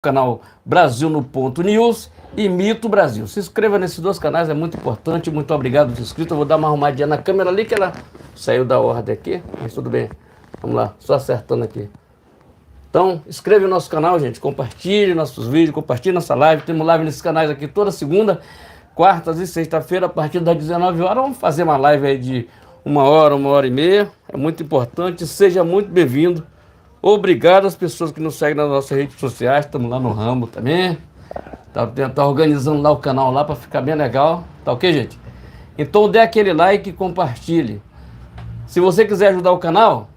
canal Brasil no Ponto News e Mito Brasil. Se inscreva nesses dois canais, é muito importante. Muito obrigado por inscrito. Eu vou dar uma arrumadinha na câmera ali, que ela saiu da ordem aqui, mas tudo bem. Vamos lá, só acertando aqui. Então, inscreva no nosso canal, gente. Compartilhe nossos vídeos, compartilhe nossa live. Temos live nesses canais aqui toda segunda, quartas e sexta-feira, a partir das 19 horas. Vamos fazer uma live aí de uma hora e meia. É muito importante. Seja muito bem-vindo. Obrigado às pessoas que nos seguem nas nossas redes sociais. Estamos lá no Rambo também. Tá organizando lá o canal lá para ficar bem legal. Tá ok, gente? Então dê aquele like e compartilhe. Se você quiser ajudar o canal,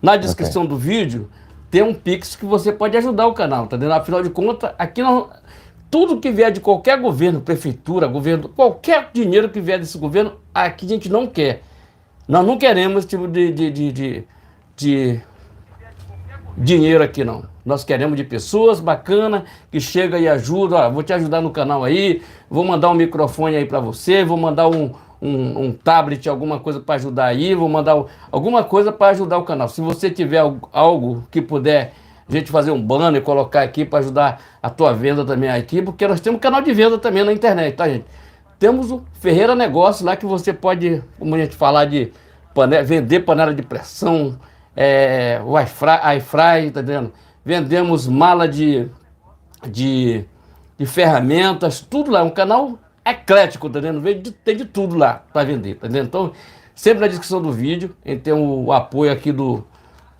na descrição do vídeo tem um Pix que você pode ajudar o canal, tá vendo? Afinal de contas, aqui não, tudo que vier de qualquer governo, prefeitura, governo, qualquer dinheiro que vier desse governo, aqui a gente não quer. Nós não queremos esse tipo de dinheiro aqui, não. Nós queremos de pessoas bacanas que chegam e ajudam. Ó, vou te ajudar no canal aí, vou mandar um microfone aí para você, vou mandar um tablet, alguma coisa para ajudar aí, vou mandar alguma coisa para ajudar o canal. Se você tiver algo que puder a gente fazer um banner, colocar aqui para ajudar a tua venda também aqui, porque nós temos um canal de venda também na internet, tá, gente? Temos o Ferreira Negócio lá que você pode, como a gente falar, de vender panela de pressão, Wi-Fi, tá vendo? Vendemos mala de ferramentas, tudo lá, um canal eclético, tá vendo? Tem de tudo lá para vender, tá vendo? Então, sempre na descrição do vídeo, a gente tem o apoio aqui do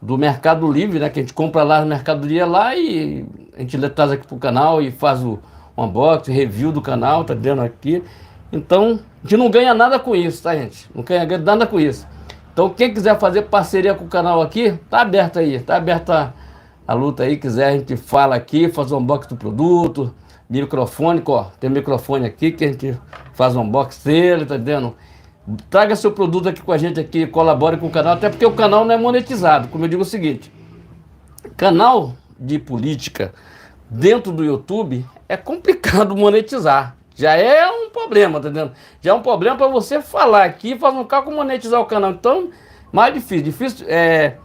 Mercado Livre, né? Que a gente compra lá no Mercado Livre lá e a gente traz aqui pro canal e faz o unboxing, review do canal, tá vendo aqui? Então, a gente não ganha nada com isso, tá, gente? Não ganha nada com isso. Então, quem quiser fazer parceria com o canal aqui, tá aberto aí, tá aberta a luta aí. Quiser, a gente fala aqui, faz um unboxing do produto, microfone, ó, tem microfone aqui que a gente faz um unboxing dele, tá vendo? Traga seu produto aqui com a gente aqui, colabore com o canal, até porque o canal não é monetizado. Como eu digo o seguinte, canal de política dentro do YouTube é complicado monetizar. Já é um problema, tá entendendo? Já é um problema para você falar aqui, fazer um cálculo, monetizar o canal. Então, mais difícil. Difícil é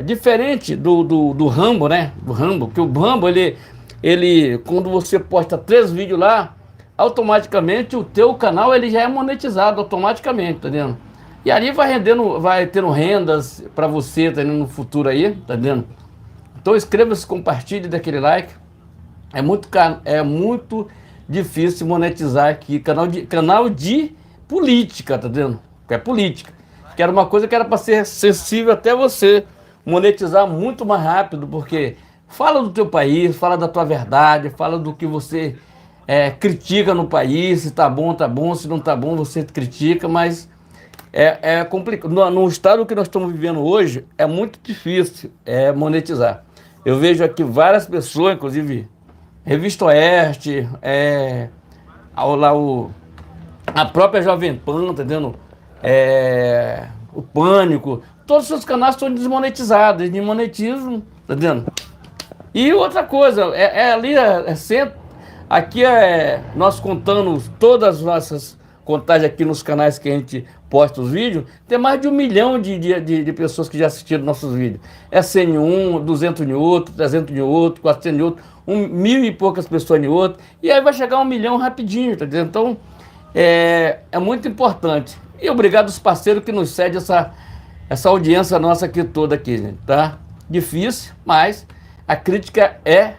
diferente do Rambo, né? Do Rambo, que o Rambo, ele quando você posta 3 vídeos lá, automaticamente o teu canal ele já é monetizado automaticamente, tá entendendo? E ali vai tendo rendas para você, tá entendendo? No futuro aí, tá entendendo? Então inscreva-se, compartilhe, dê aquele like. É muito difícil monetizar aqui canal de política, tá vendo? É política. Que era uma coisa que era para ser acessível até você monetizar muito mais rápido, porque fala do teu país, fala da tua verdade, fala do que você critica no país, se tá bom, se não tá bom, você critica, mas é complicado. No estado que nós estamos vivendo hoje, é muito difícil monetizar. Eu vejo aqui várias pessoas, inclusive Revista Oeste, a própria Jovem Pan, tá vendo? O Pânico, todos os seus canais estão desmonetizados, eles desmonetizam, tá vendo? E outra coisa, aqui nós contando todas as nossas contagens aqui nos canais que a gente posta os vídeos, tem mais de 1 milhão de pessoas que já assistiram nossos vídeos. 100 em um, 200 em outro, 300 em outro, 400 em outro, 1.000 e poucas pessoas em outro, e aí vai chegar a 1 milhão rapidinho, tá entendendo? Então, é muito importante. E obrigado aos parceiros que nos cedem essa audiência nossa aqui toda aqui, gente, tá? Difícil, mas a crítica é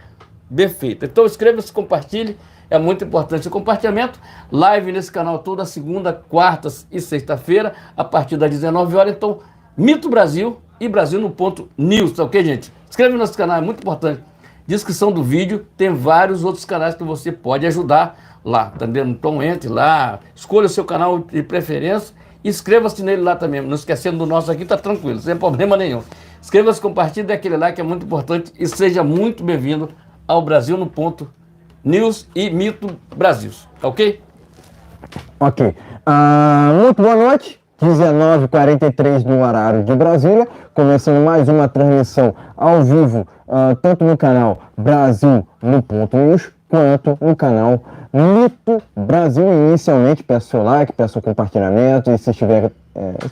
bem feita. Então inscreva-se, compartilhe, é muito importante o compartilhamento. Live nesse canal toda segunda, quartas e sexta-feira, a partir das 19 horas. Então, Mito Brasil e Brasil no Ponto News, tá ok, gente? Inscreva no nosso canal, é muito importante. Descrição do vídeo, tem vários outros canais que você pode ajudar lá, tá vendo? Então entre lá, escolha o seu canal de preferência e inscreva-se nele lá também. Não esquecendo do nosso aqui, tá tranquilo, sem problema nenhum. Inscreva-se, compartilhe, dê aquele like, é muito importante e seja muito bem-vindo ao Brasil no Ponto News e Mito Brasil, tá ok? Ok. Muito boa noite. 19h43 no horário de Brasília, começando mais uma transmissão ao vivo, tanto no canal Brasil no Ponto News, quanto no canal Mito Brasil. Inicialmente, peço seu like, peço seu compartilhamento, e se estiver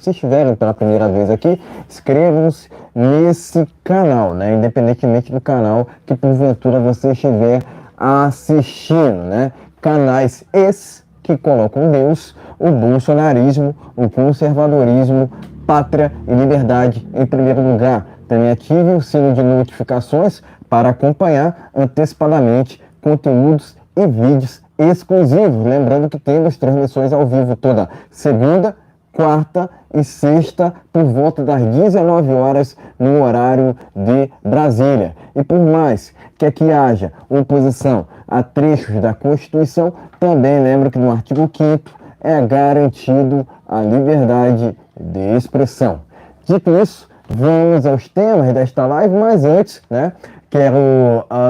se estiverem pela primeira vez aqui, inscrevam-se nesse canal, né? Independentemente do canal que porventura você estiver assistindo, né? Canais esses que colocam Deus, o bolsonarismo, o conservadorismo, pátria e liberdade em primeiro lugar. Também ative o sino de notificações para acompanhar antecipadamente conteúdos e vídeos exclusivos. Lembrando que temos transmissões ao vivo toda segunda, quarta e sexta por volta das 19 horas no horário de Brasília. E por mais que aqui haja oposição a trechos da Constituição, também lembro que no artigo 5º é garantido a liberdade de expressão. Dito isso, vamos aos temas desta live, mas antes, né, quero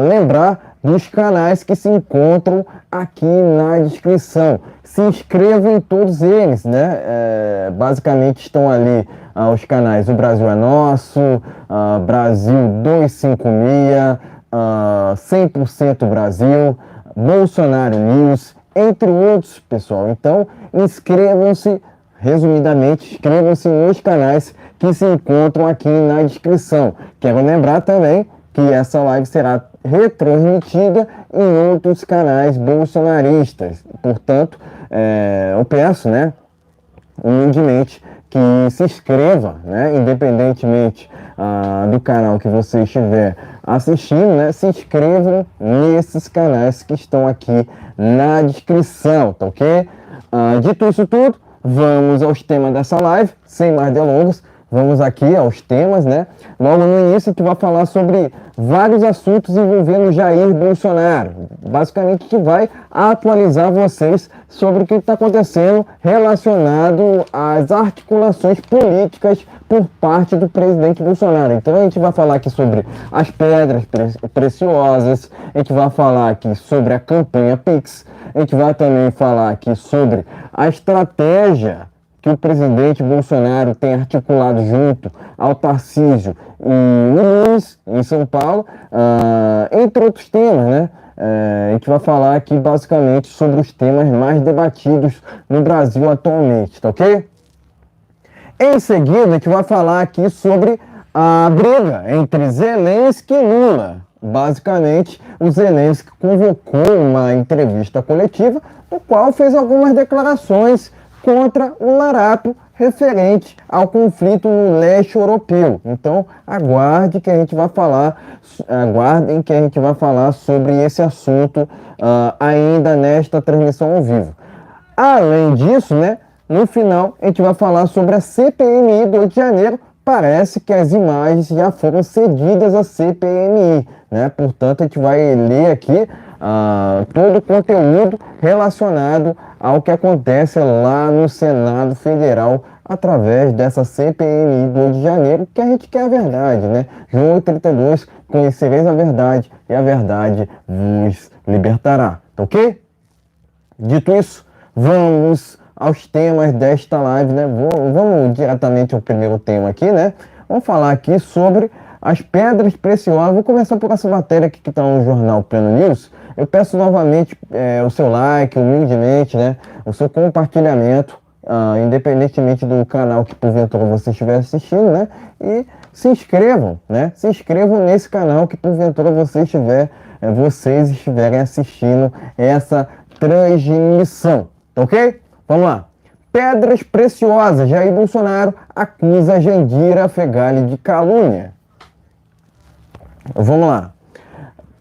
lembrar dos canais que se encontram aqui na descrição. Se inscrevam em todos eles, né? Basicamente estão ali os canais O Brasil é Nosso, Brasil 256, 100% Brasil, Bolsonaro News, entre outros, pessoal. Então, inscrevam-se, resumidamente, inscrevam-se nos canais que se encontram aqui na descrição. Quero lembrar também que essa live será retransmitida em outros canais bolsonaristas. Portanto, eu peço, né, humildemente, que se inscreva, né, independentemente do canal que você estiver assistindo, né, se inscrevam nesses canais que estão aqui na descrição, tá ok? Dito isso tudo, vamos aos temas dessa live, sem mais delongas. Vamos aqui aos temas, né? Logo no início, a gente vai falar sobre vários assuntos envolvendo Jair Bolsonaro. Basicamente, a gente vai atualizar vocês sobre o que está acontecendo relacionado às articulações políticas por parte do presidente Bolsonaro. Então, a gente vai falar aqui sobre as pedras preciosas, a gente vai falar aqui sobre a campanha Pix, a gente vai também falar aqui sobre a estratégia que o presidente Bolsonaro tem articulado junto ao Tarcísio e Nunes, em São Paulo, entre outros temas, né? A gente vai falar aqui basicamente sobre os temas mais debatidos no Brasil atualmente, tá ok? Em seguida, a gente vai falar aqui sobre a briga entre Zelensky e Lula. Basicamente, o Zelensky convocou uma entrevista coletiva, no qual fez algumas declarações contra o Larato referente ao conflito no leste europeu. Então, aguardem que a gente vai falar sobre esse assunto ainda nesta transmissão ao vivo. Além disso, né, no final a gente vai falar sobre a CPMI do Rio de Janeiro. Parece que as imagens já foram cedidas à CPMI, né? Portanto, a gente vai ler aqui todo o conteúdo relacionado ao que acontece lá no Senado Federal através dessa CPMI do Rio de Janeiro, que a gente quer a verdade, né? João 32, conhecereis a verdade e a verdade vos libertará, tá ok? Dito isso, vamos aos temas desta live, né? Vamos diretamente ao primeiro tema aqui, né? Vamos falar aqui sobre as pedras preciosas. Vou começar por essa matéria aqui que está no jornal Pleno News. Eu peço novamente o seu like, humildemente, né? O seu compartilhamento, independentemente do canal que porventura você estiver assistindo, né? E se inscrevam, né? Se inscrevam nesse canal que porventura vocês estiverem assistindo essa transmissão, tá ok? Vamos lá. Pedras preciosas. Jair Bolsonaro acusa Jandira Fegali de calúnia. Vamos lá.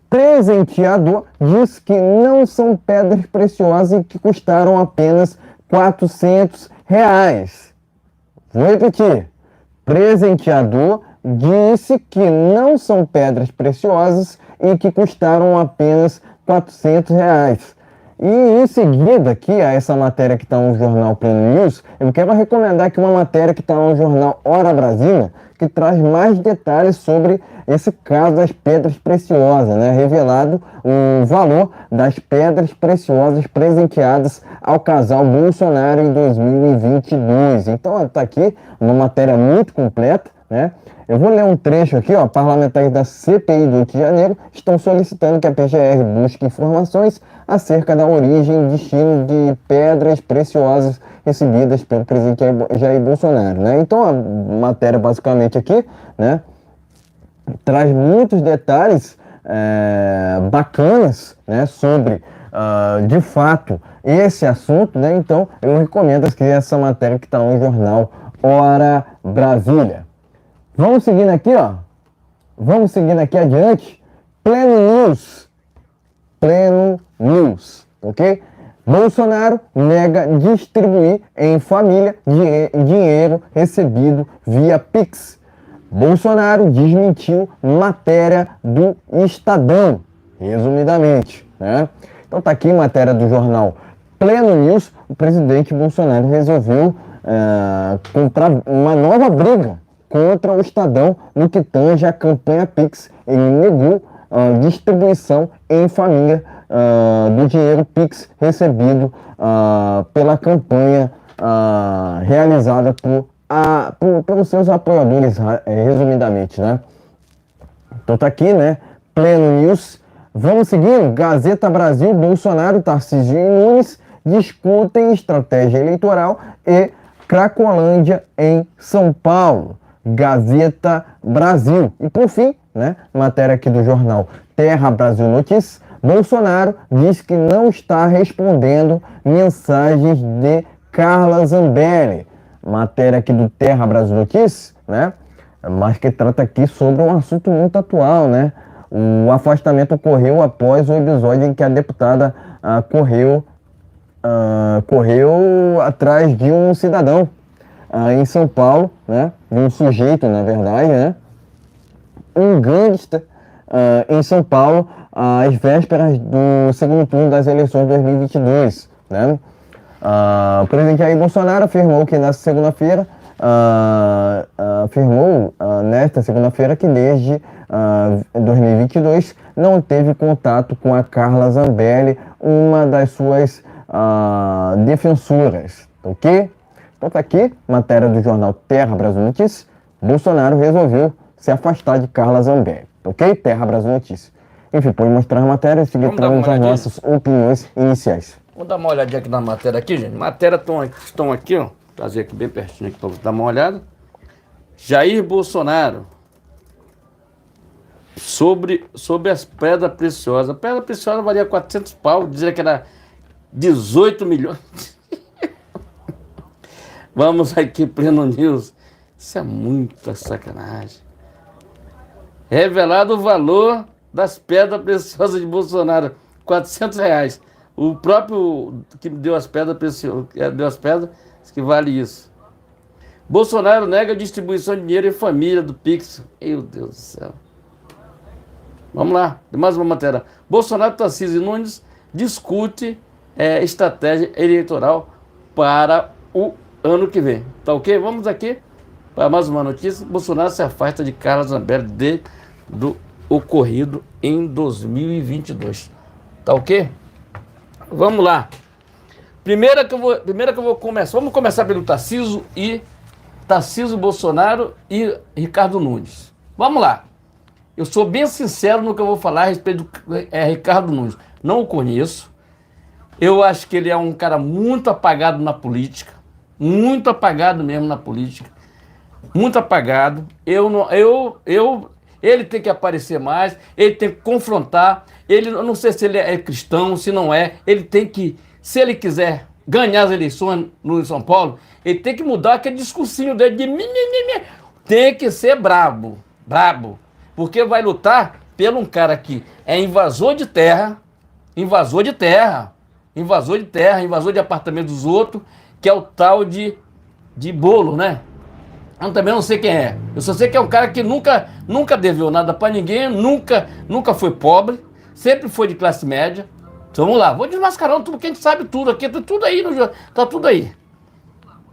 Presenteador diz que não são pedras preciosas e que custaram apenas R$400. Vou repetir. Presenteador disse que não são pedras preciosas e que custaram apenas R$400. E em seguida, aqui, a essa matéria que está no jornal Pleno News, eu quero recomendar aqui uma matéria que está no jornal Hora Brasília, que traz mais detalhes sobre esse caso das pedras preciosas, né? Revelado o valor das pedras preciosas presenteadas ao casal Bolsonaro em 2022. Então, está aqui uma matéria muito completa, né? Eu vou ler um trecho aqui, ó. Parlamentares da CPI do Rio de Janeiro estão solicitando que a PGR busque informações acerca da origem e destino de pedras preciosas recebidas pelo presidente Jair Bolsonaro, né? Então, a matéria basicamente aqui, né, traz muitos detalhes bacanas, né, sobre, de fato, esse assunto, né? Então, eu recomendo que essa matéria que está no jornal Hora Brasília. Vamos seguindo aqui, ó. Vamos seguindo aqui adiante. Pleno News. Pleno News, ok? Bolsonaro nega distribuir em família dinheiro recebido via Pix. Bolsonaro desmentiu matéria do Estadão, resumidamente, né? Então tá aqui matéria do jornal Pleno News. O presidente Bolsonaro resolveu comprar uma nova briga contra o Estadão no que tange a campanha Pix. Ele negou distribuição em família do dinheiro Pix recebido pela campanha realizada pelos seus apoiadores, resumidamente, né? Então tá aqui, né? Pleno News. Vamos seguindo. Gazeta Brasil, Bolsonaro, Tarcísio e Nunes discutem estratégia eleitoral e Cracolândia em São Paulo. Gazeta Brasil. E por fim, né, matéria aqui do jornal Terra Brasil Notícias, Bolsonaro diz que não está respondendo mensagens de Carla Zambelli. Matéria aqui do Terra Brasil Notícias, né, mas que trata aqui sobre um assunto muito atual, né? O afastamento ocorreu após o episódio em que a deputada correu atrás de um cidadão em São Paulo, né? De um sujeito, na verdade, né? Um gangster em São Paulo, às vésperas do segundo turno das eleições de 2022, né? O presidente Jair Bolsonaro afirmou que nesta segunda-feira, nesta segunda-feira que desde 2022 não teve contato com a Carla Zambelli, uma das suas defensoras, ok? Então tá aqui, matéria do jornal Terra Brasil Notícias. Bolsonaro resolveu se afastar de Carla Zambelli, ok? Terra Brasil Notícias. Enfim, pode mostrar a matéria e seguir trazendo as nossas opiniões iniciais. Vamos dar uma olhadinha aqui na matéria aqui, gente. Matéria estão aqui, ó. Vou trazer aqui bem pertinho aqui para você dar uma olhada. Jair Bolsonaro sobre as pedras preciosas. A pedra preciosa valia 400 pau, dizia que era 18 milhões. Vamos aqui, Pleno News. Isso é muita sacanagem. Revelado o valor das pedras preciosas de Bolsonaro, 400 reais. O próprio que deu as pedras preciosas, deu as pedras, que vale isso. Bolsonaro nega a distribuição de dinheiro em família do Pix. Meu Deus do céu. Vamos lá, tem mais uma matéria. Bolsonaro, Tarcísio e Nunes discute estratégia eleitoral para o ano que vem. Tá ok? Vamos aqui para mais uma notícia. Bolsonaro se afasta de Carla Zambelli do ocorrido em 2022. Tá ok? Vamos lá. Primeira que eu vou começar. Vamos começar pelo Tarcísio Bolsonaro e Ricardo Nunes. Vamos lá. Eu sou bem sincero no que eu vou falar a respeito do Ricardo Nunes. Não o conheço. Eu acho que ele é um cara muito apagado na política. Muito apagado mesmo na política. Muito apagado. Ele tem que aparecer mais. Ele tem que confrontar. Eu não sei se ele é cristão, se não é. Ele tem que, se ele quiser ganhar as eleições no São Paulo, ele tem que mudar aquele discursinho dele de mimimi. Tem que ser brabo. Porque vai lutar pelo um cara que é invasor de apartamento dos outros, que é o tal de Bolo, né? Eu também não sei quem é. Eu só sei que é um cara que nunca deveu nada pra ninguém, nunca foi pobre, sempre foi de classe média. Então vamos lá, vou desmascarando tudo, porque a gente sabe tudo aqui, tá tudo aí, tá tudo aí.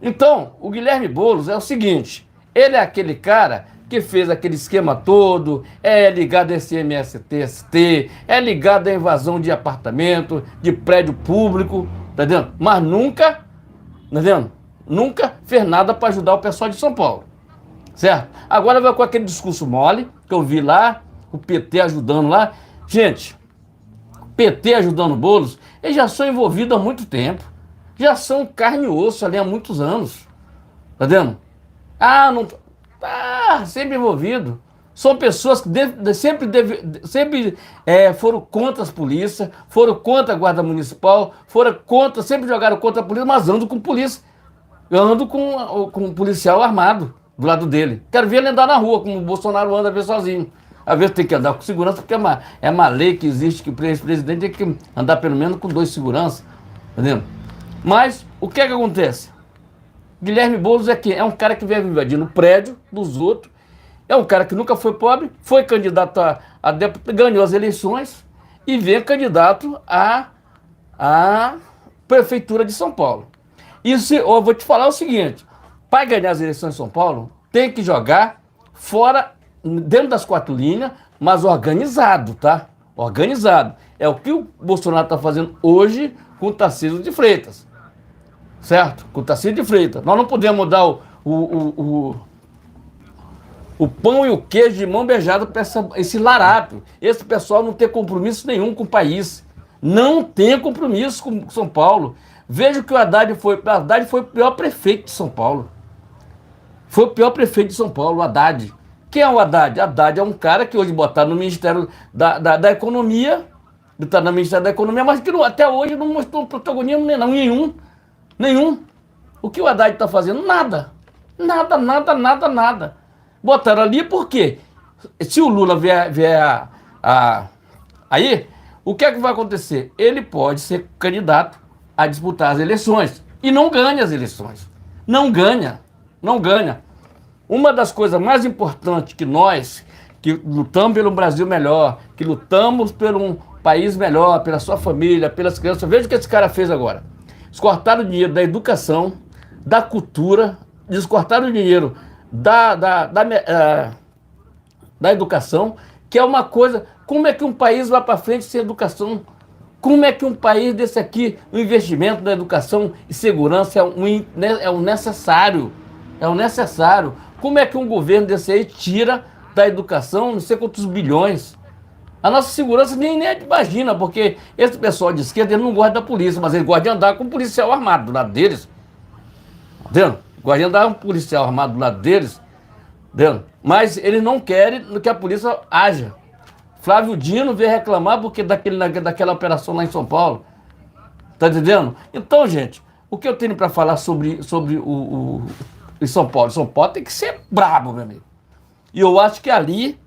Então, o Guilherme Boulos é o seguinte, ele é aquele cara que fez aquele esquema todo, é ligado a esse MST, é ligado à invasão de apartamento, de prédio público, tá entendendo? Mas nunca, tá entendendo? Nunca fez nada para ajudar o pessoal de São Paulo. certo? Agora vai com aquele discurso mole, que eu vi lá, o PT ajudando lá. Gente, PT ajudando o Boulos, eles já são envolvidos há muito tempo. Já são carne e osso ali há muitos anos. Tá vendo? Ah, não. Ah, sempre envolvido. São pessoas que sempre foram contra as polícias, foram contra a Guarda Municipal, sempre jogaram contra a polícia, mas andam com polícia. Eu ando com um policial armado do lado dele. Quero ver ele andar na rua, como o Bolsonaro anda, ver sozinho. Às vezes tem que andar com segurança, porque é uma lei que existe que o presidente tem que andar pelo menos com 2 seguranças. Entendeu? Mas, o que é que acontece? Guilherme Boulos é quem? É um cara que vem invadindo o prédio dos outros. É um cara que nunca foi pobre, foi candidato a deputado, ganhou as eleições e vem candidato à Prefeitura de São Paulo. Eu vou te falar o seguinte, para ganhar as eleições em São Paulo, tem que jogar fora, dentro das 4 linhas, mas organizado, tá? Organizado. É o que o Bolsonaro está fazendo hoje com o Tarcísio de Freitas. Certo? Com o Tarcísio de Freitas. Nós não podemos dar o pão e o queijo de mão beijada para esse larápio. Esse pessoal não tem compromisso nenhum com o país. Não tem compromisso com São Paulo. Veja que o Haddad foi. O Haddad foi o pior prefeito de São Paulo. Foi o pior prefeito de São Paulo, o Haddad. Quem é o Haddad? Haddad é um cara que hoje botaram no Ministério da Economia, está no Ministério da Economia, mas que até hoje não mostrou protagonismo nenhum. O que o Haddad está fazendo? Nada. Nada. Botaram ali por quê? Se o Lula vier aí, o que é que vai acontecer? Ele pode ser candidato a disputar as eleições. E não ganha as eleições. Não ganha. Uma das coisas mais importantes que nós, que lutamos pelo Brasil melhor, que lutamos por um país melhor, pela sua família, pelas crianças, veja o que esse cara fez agora. Eles cortaram o dinheiro da educação, da cultura, eles cortaram o dinheiro da educação, que é uma coisa. Como é que um país vai para frente sem educação? Como é que um país desse aqui, o investimento da educação e segurança é um necessário? É um necessário. Como é que um governo desse aí tira da educação não sei quantos bilhões? A nossa segurança nem imagina, porque esse pessoal de esquerda ele não gosta da polícia, mas ele gosta de andar com um policial armado do lado deles. Entendeu? Gosta de andar com um policial armado do lado deles. Entendeu? Mas eles não querem que a polícia haja. Flávio Dino veio reclamar porque daquela operação lá em São Paulo. Tá entendendo? Então, gente, o que eu tenho para falar sobre o São Paulo? São Paulo tem que ser brabo, meu amigo. E eu acho que ali,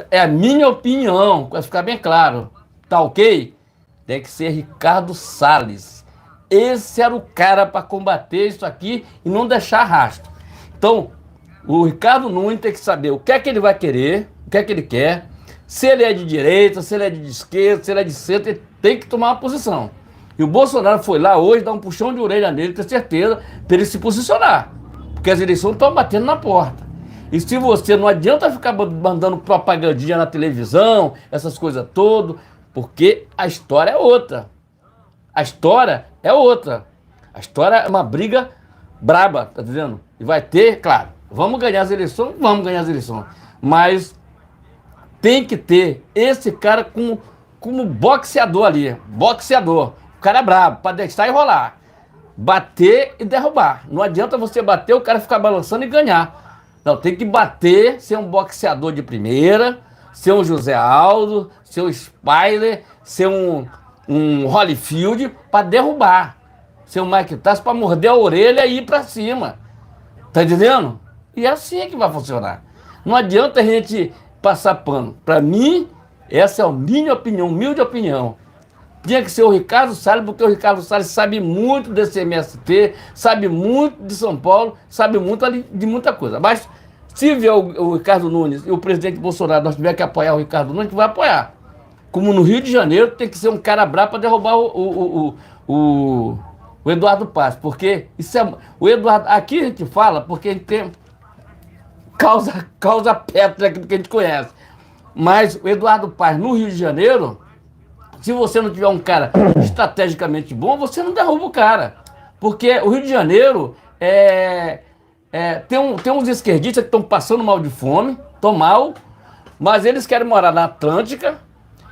é a minha opinião, para ficar bem claro, tá ok? Tem que ser Ricardo Salles. Esse era o cara para combater isso aqui e não deixar rastro. Então, o Ricardo Nunes tem que saber o que é que ele vai querer, o que é que ele quer. Se ele é de direita, se ele é de esquerda, se ele é de centro, ele tem que tomar uma posição. E o Bolsonaro foi lá hoje dar um puxão de orelha nele, ter certeza, para ele se posicionar. Porque as eleições estão batendo na porta. E se você não adianta ficar mandando propagandinha na televisão, essas coisas todas, porque a história é outra. A história é outra. A história é uma briga braba, tá dizendo? E vai ter, claro, vamos ganhar as eleições, mas tem que ter esse cara como boxeador ali. Boxeador. O cara é brabo, para deixar e rolar. Bater e derrubar. Não adianta você bater, o cara ficar balançando e ganhar. Não, tem que bater, ser um boxeador de primeira, ser um José Aldo, ser um Spider, ser um Holyfield para derrubar. Ser um Mike Tyson para morder a orelha e ir para cima. Tá entendendo? E é assim que vai funcionar. Não adianta a gente passar pano. Para mim, essa é a minha opinião, humilde opinião. Tinha que ser o Ricardo Salles, porque o Ricardo Salles sabe muito desse MST, sabe muito de São Paulo, sabe muito ali de muita coisa. Mas se vier o Ricardo Nunes e o presidente Bolsonaro, nós tiver que apoiar o Ricardo Nunes, vai apoiar. Como no Rio de Janeiro, tem que ser um cara brabo para derrubar o Eduardo Paes. Porque isso é. O Eduardo. Aqui a gente fala porque a gente tem causa perto daquilo que a gente conhece. Mas o Eduardo Paes no Rio de Janeiro, se você não tiver um cara estrategicamente bom, você não derruba o cara. Porque o Rio de Janeiro Tem uns esquerdistas que estão passando mal de fome, estão mal, mas eles querem morar na Atlântica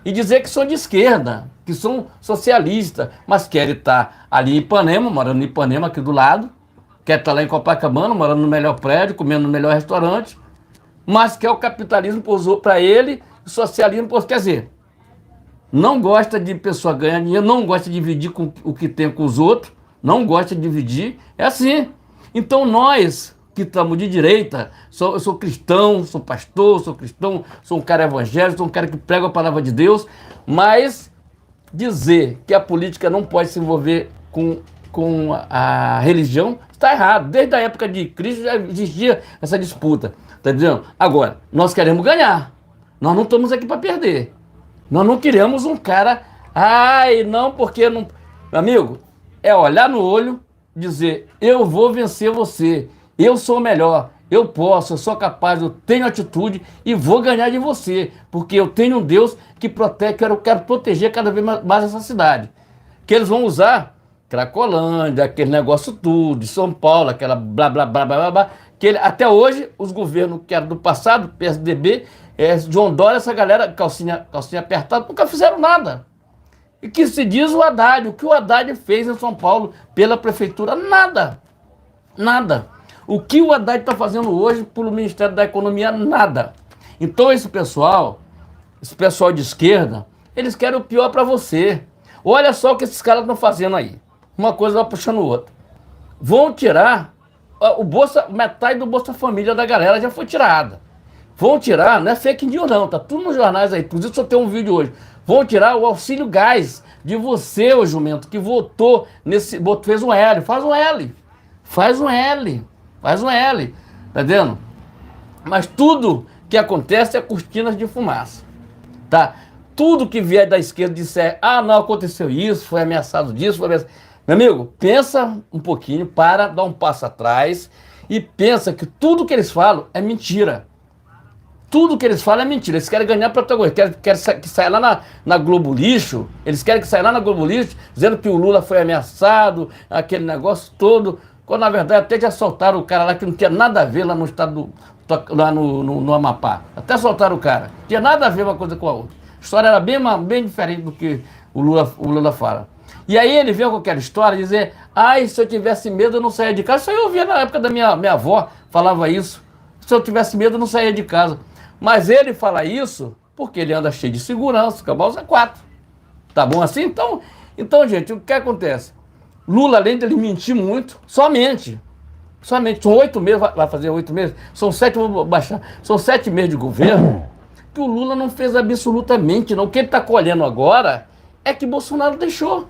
e dizer que são de esquerda, que são socialistas, mas querem estar ali em Ipanema, morando em Ipanema, aqui do lado, quer estar lá em Copacabana, morando no melhor prédio, comendo no melhor restaurante, mas quer o capitalismo para ele, o socialismo, quer dizer, não gosta de pessoa ganhar dinheiro, não gosta de dividir com o que tem com os outros, não gosta de dividir, é assim. Então nós que estamos de direita, eu sou cristão, sou pastor, sou cristão, sou um cara evangélico, sou um cara que prega a palavra de Deus, mas dizer que a política não pode se envolver com a religião está errado. Desde a época de Cristo já existia essa disputa, tá dizendo? Agora, nós queremos ganhar, nós não estamos aqui para perder. Nós não queremos um cara, não, porque não... Amigo, é olhar no olho, dizer, eu vou vencer você, eu sou o melhor, eu posso, eu sou capaz, eu tenho atitude e vou ganhar de você, porque eu tenho um Deus que protege, eu quero proteger cada vez mais essa cidade. Que eles vão usar Cracolândia, aquele negócio tudo, de São Paulo, aquela blá, blá, blá, blá, blá, blá, que até hoje, os governos que eram do passado, PSDB, João Dória, essa galera, calcinha apertada, nunca fizeram nada. E que se diz o Haddad, o que o Haddad fez em São Paulo pela prefeitura? Nada. Nada. O que o Haddad está fazendo hoje pelo Ministério da Economia? Nada. Então esse pessoal de esquerda, eles querem o pior para você. Olha só o que esses caras estão fazendo aí. Uma coisa vai puxando outra. Vão tirar metade do Bolsa Família da galera já foi tirada. Vão tirar, não é fake news não, tá tudo nos jornais aí, inclusive só tem um vídeo hoje. Vão tirar o auxílio gás de você, ô jumento, que votou fez um L, faz um L, tá vendo? Mas tudo que acontece é cortinas de fumaça, tá? Tudo que vier da esquerda disser, não aconteceu isso, foi ameaçado disso, foi ameaçado... Meu amigo, pensa um pouquinho, dá um passo atrás e pensa que tudo que eles falam é mentira. Tudo que eles falam é mentira. Eles querem ganhar protagonismo. Querem que saia lá na Globo Lixo. Eles querem que saia lá na Globo Lixo dizendo que o Lula foi ameaçado, aquele negócio todo. Quando na verdade até já soltaram o cara lá que não tinha nada a ver lá no estado lá no Amapá. Até soltaram o cara. Não tinha nada a ver uma coisa com a outra. A história era bem diferente do que o Lula fala. E aí ele veio com aquela história, dizer, se eu tivesse medo eu não saía de casa. Isso aí eu ouvia na época da minha avó, falava isso. Se eu tivesse medo eu não saía de casa. Mas ele fala isso porque ele anda cheio de segurança, Cabal usa 4. Tá bom assim? Então, gente, o que acontece? Lula, além de ele mentir muito, somente, são 8 meses, vai fazer 8 meses, são 7, vou baixar, são 7 meses de governo, que o Lula não fez absolutamente não. O que ele está colhendo agora é que Bolsonaro deixou.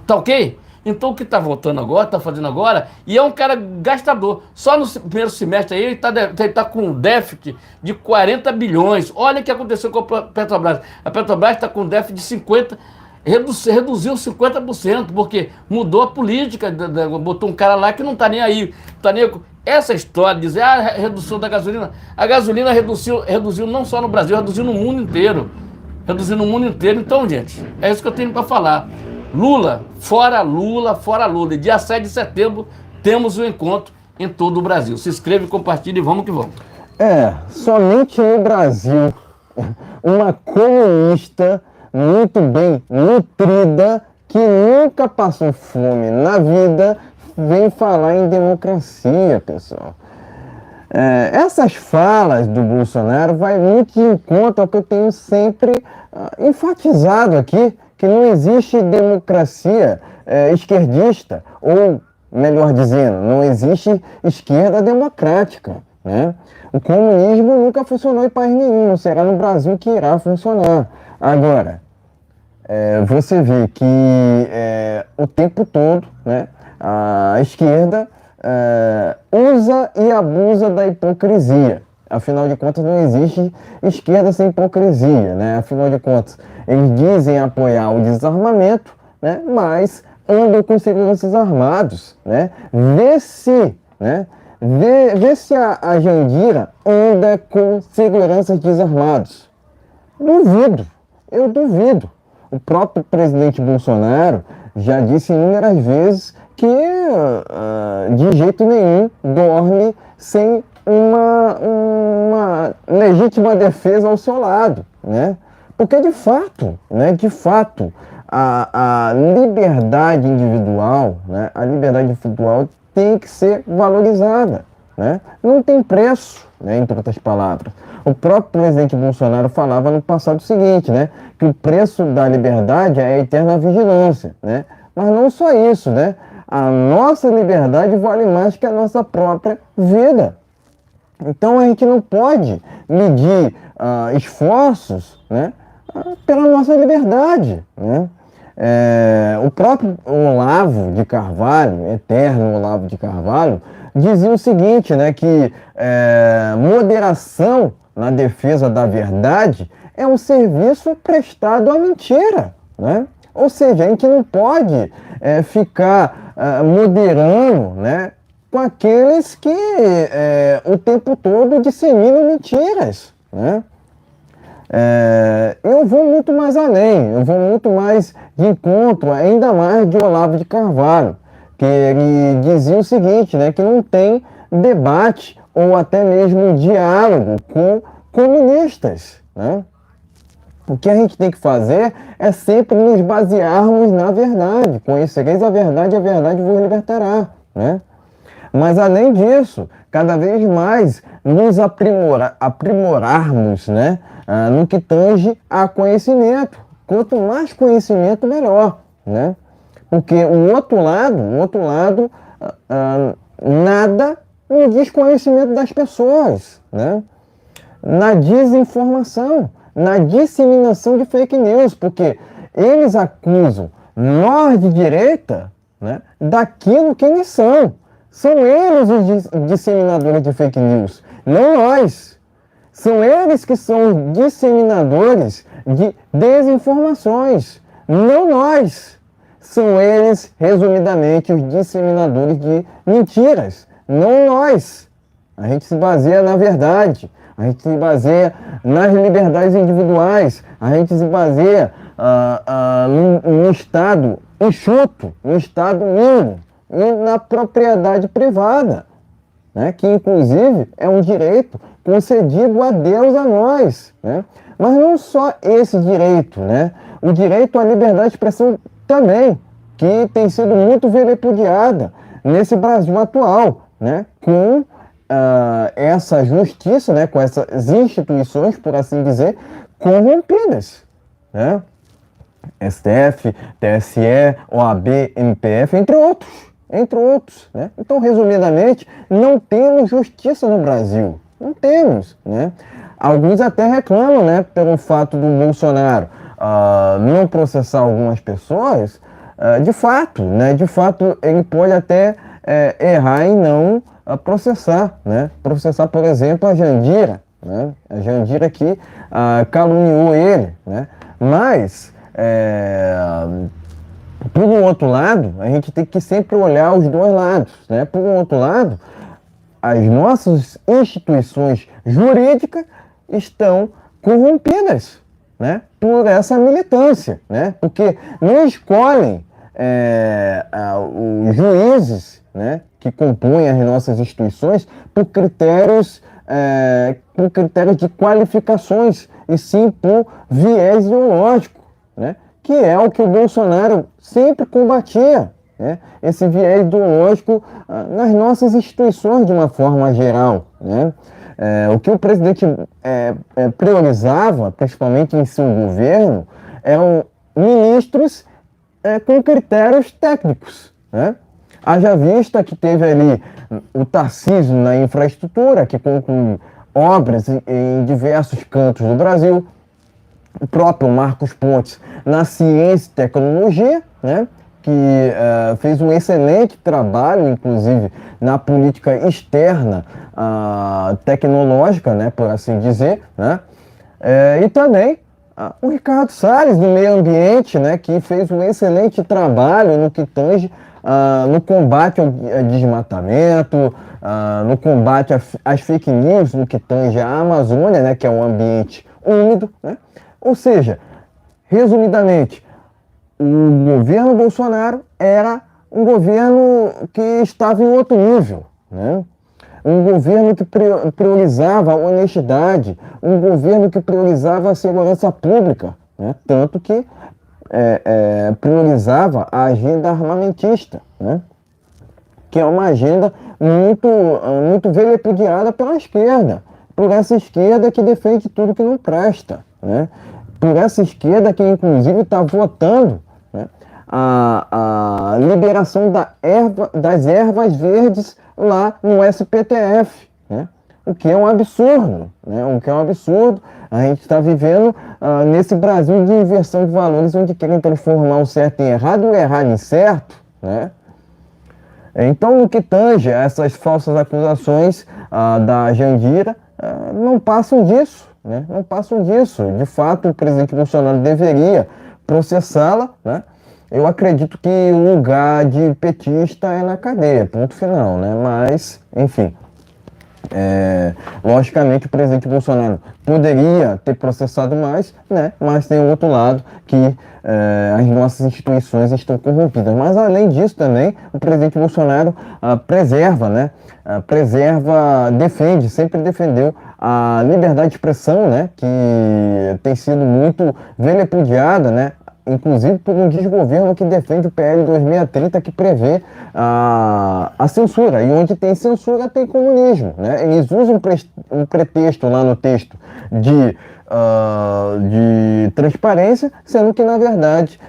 Tá ok? Então o que está voltando agora, está fazendo agora, e é um cara gastador. Só no primeiro semestre aí ele tá com um déficit de 40 bilhões. Olha o que aconteceu com a Petrobras. A Petrobras está com um déficit de 50, reduziu 50%, porque mudou a política, botou um cara lá que não está nem aí. Tá nem, essa história de dizer, redução da gasolina. A gasolina reduziu não só no Brasil, reduziu no mundo inteiro. Reduziu no mundo inteiro. Então, gente, é isso que eu tenho para falar. Lula, fora Lula, fora Lula. E dia 7 de setembro temos um encontro em todo o Brasil. Se inscreve, compartilha e vamos que vamos. Somente no Brasil, uma comunista muito bem nutrida, que nunca passou fome na vida, vem falar em democracia, pessoal. Essas falas do Bolsonaro vai muito de encontro ao que eu tenho sempre enfatizado aqui, que não existe democracia esquerdista, ou, melhor dizendo, não existe esquerda democrática, né? O comunismo nunca funcionou em país nenhum, não será no Brasil que irá funcionar. Agora, você vê que o tempo todo, né, a esquerda usa e abusa da hipocrisia. Afinal de contas, não existe esquerda sem hipocrisia, né? Afinal de contas, eles dizem apoiar o desarmamento, né? Mas andam com seguranças armados, né? Vê se a Jandira anda com seguranças desarmados. Duvido, eu duvido. O próprio presidente Bolsonaro já disse inúmeras vezes que de jeito nenhum dorme sem uma legítima defesa ao seu lado, né? Porque de fato, a liberdade individual, né? A liberdade individual tem que ser valorizada, né? Não tem preço, né? Entre outras palavras. O próprio presidente Bolsonaro falava no passado o seguinte, né? Que o preço da liberdade é a eterna vigilância, né? Mas não só isso, né? A nossa liberdade vale mais que a nossa própria vida. Então a gente não pode medir esforços, né, pela nossa liberdade, né? O próprio Olavo de Carvalho, eterno Olavo de Carvalho, dizia o seguinte, né, que moderação na defesa da verdade é um serviço prestado à mentira, né? Ou seja, a gente não pode ficar moderando, né, com aqueles que o tempo todo disseminam mentiras, né? Eu vou muito mais além, eu vou muito mais de encontro, ainda mais de Olavo de Carvalho, que ele dizia o seguinte, né, que não tem debate ou até mesmo diálogo com comunistas, né? O que a gente tem que fazer é sempre nos basearmos na verdade. Conhecereis a verdade vos libertará, né? Mas além disso, cada vez mais nos aprimorarmos, né, no que tange a conhecimento. Quanto mais conhecimento, melhor, né? Porque o outro lado nada no desconhecimento das pessoas, né? Na desinformação, na disseminação de fake news, porque eles acusam nós de direita, né, daquilo que eles são. São eles os disseminadores de fake news, não nós. São eles que são os disseminadores de desinformações, não nós. São eles, resumidamente, os disseminadores de mentiras, não nós. A gente se baseia na verdade, a gente se baseia nas liberdades individuais, a gente se baseia num Estado enxuto, num Estado mínimo, e na propriedade privada, né? Que inclusive é um direito concedido a Deus a nós, né? Mas não só esse direito, né? O direito à liberdade de expressão também, que tem sido muito vilipendiada nesse Brasil atual, né? Com essa justiça, né? Com essas instituições, por assim dizer, corrompidas, né? STF, TSE, OAB, MPF, entre outros, né? Então, resumidamente, não temos justiça no Brasil, não temos, né? Alguns até reclamam, né, pelo fato do Bolsonaro não processar algumas pessoas, de fato, né? De fato, ele pode até errar em não processar, né? Processar, por exemplo, a Jandira, né? A Jandira que caluniou ele, né? Mas por um outro lado, a gente tem que sempre olhar os dois lados, né? Por um outro lado, as nossas instituições jurídicas estão corrompidas, né? Por essa militância, né? Porque não escolhem os juízes, né, que compõem as nossas instituições por critérios de qualificações e sim por viés ideológico, né? Que é o que o Bolsonaro sempre combatia, né? Esse viés ideológico nas nossas instituições de uma forma geral, né? O que o presidente priorizava, principalmente em seu governo, eram ministros com critérios técnicos, né? Haja vista que teve ali o Tarcísio na infraestrutura, que concluiu obras em diversos cantos do Brasil, o próprio Marcos Pontes na ciência e tecnologia, né, que fez um excelente trabalho, inclusive, na política externa tecnológica, né, por assim dizer, né, e também o Ricardo Salles, do meio ambiente, né, que fez um excelente trabalho no que tange no combate ao desmatamento, no combate às fake news, no que tange à Amazônia, né, que é um ambiente úmido, né? Ou seja, resumidamente, o governo Bolsonaro era um governo que estava em outro nível, né? Um governo que priorizava a honestidade, um governo que priorizava a segurança pública, né? Tanto que priorizava a agenda armamentista, né? Que é uma agenda muito vilipendiada pela esquerda, por essa esquerda que defende tudo que não presta, né? Por essa esquerda que, inclusive, está votando, né, a liberação das ervas verdes lá no SPTF, né? O que é um absurdo, né? O que é um absurdo. A gente está vivendo nesse Brasil de inversão de valores, onde querem transformar o certo em errado e o errado em certo, né? Então, no que tange a essas falsas acusações da Jandira, não passam disso, né? Não passam disso. De fato, o presidente Bolsonaro deveria processá-la, né? Eu acredito que o lugar de petista é na cadeia, ponto final, né? Mas, enfim, logicamente o presidente Bolsonaro poderia ter processado mais, né? Mas tem o outro lado que as nossas instituições estão corrompidas. Mas além disso também, o presidente Bolsonaro preserva, né? Sempre defendeu a liberdade de expressão, né? Que tem sido muito vilipendiada, né? Inclusive por um desgoverno que defende o PL 2030, que prevê a censura. E onde tem censura, tem comunismo, né? Eles usam um pretexto lá no texto de transparência, sendo que, na verdade,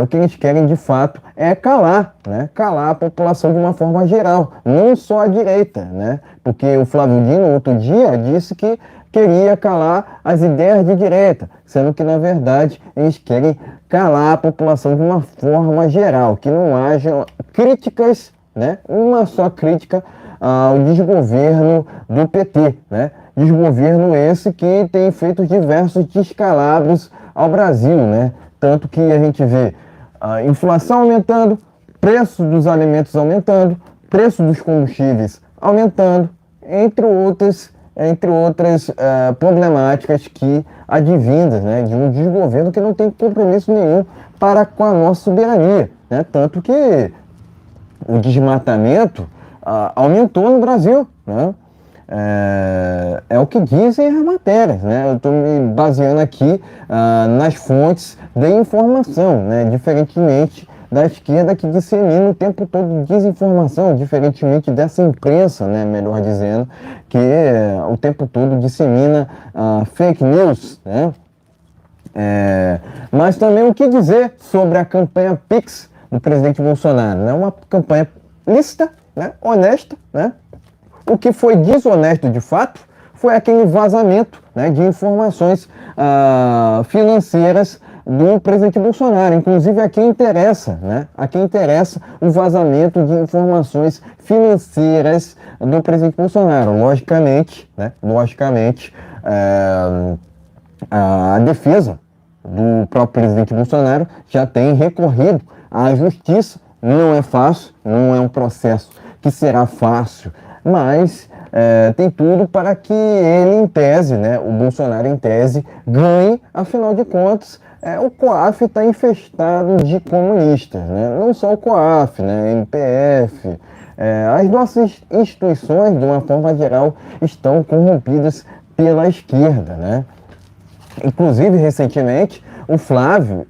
o que eles querem, de fato, é calar, né? Calar a população de uma forma geral, não só a direita, né? Porque o Flávio Dino, outro dia, disse que queria calar as ideias de direita, sendo que, na verdade, eles querem calar a população de uma forma geral, que não haja críticas, né? Uma só crítica ao desgoverno do PT, né? Desgoverno esse que tem feito diversos descalabros ao Brasil, né? Tanto que a gente vê a inflação aumentando, preço dos alimentos aumentando, preço dos combustíveis aumentando, entre outras problemáticas que advindas, né, de um desgoverno que não tem compromisso nenhum para com a nossa soberania, né? Tanto que o desmatamento aumentou no Brasil, né? É o que dizem as matérias, né? Eu estou me baseando aqui nas fontes de informação, né? Diferentemente da esquerda, que dissemina o tempo todo desinformação, diferentemente dessa imprensa, né, melhor dizendo, que o tempo todo dissemina fake news, né? Mas também o que dizer sobre a campanha Pix do presidente Bolsonaro, né? Uma campanha lícita, né? Honesta, né? O que foi desonesto de fato foi aquele vazamento, né, de informações financeiras do presidente Bolsonaro. Inclusive a quem interessa, né? A quem interessa o vazamento de informações financeiras do presidente Bolsonaro. Logicamente, né? A defesa do próprio presidente Bolsonaro já tem recorrido à justiça. Não é fácil, não é um processo que será fácil, mas tem tudo para que ele, em tese, né, o Bolsonaro, em tese, ganhe. Afinal de contas, o COAF está infestado de comunistas, né? Não só o COAF, né, MPF, as nossas instituições, de uma forma geral, estão corrompidas pela esquerda, né? Inclusive, recentemente, o Flávio,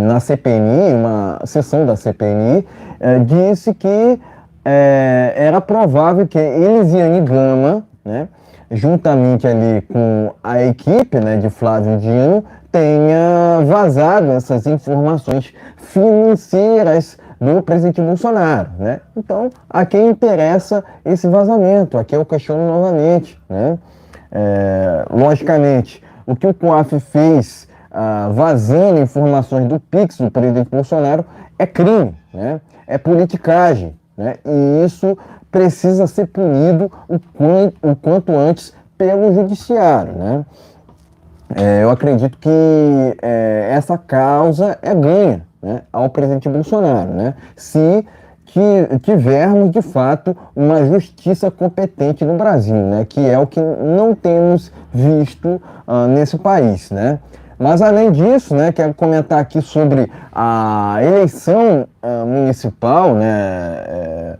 na CPMI, uma sessão da CPMI, disse que era provável que Elisiane Gama, né, juntamente ali com a equipe, né, de Flávio Dino, tenha vazado essas informações financeiras do presidente Bolsonaro, né? Então, a quem interessa esse vazamento? Aqui eu questiono novamente, né? Logicamente, o que o COAF fez vazando informações do Pix do presidente Bolsonaro é crime, né? É politicagem, né? E isso precisa ser punido o quanto antes pelo judiciário, né? Eu acredito que essa causa é ganha, né, ao presidente Bolsonaro, né? Se tivermos, de fato, uma justiça competente no Brasil, né? Que é o que não temos visto nesse país, né? Mas além disso, né, quero comentar aqui sobre a eleição municipal, né,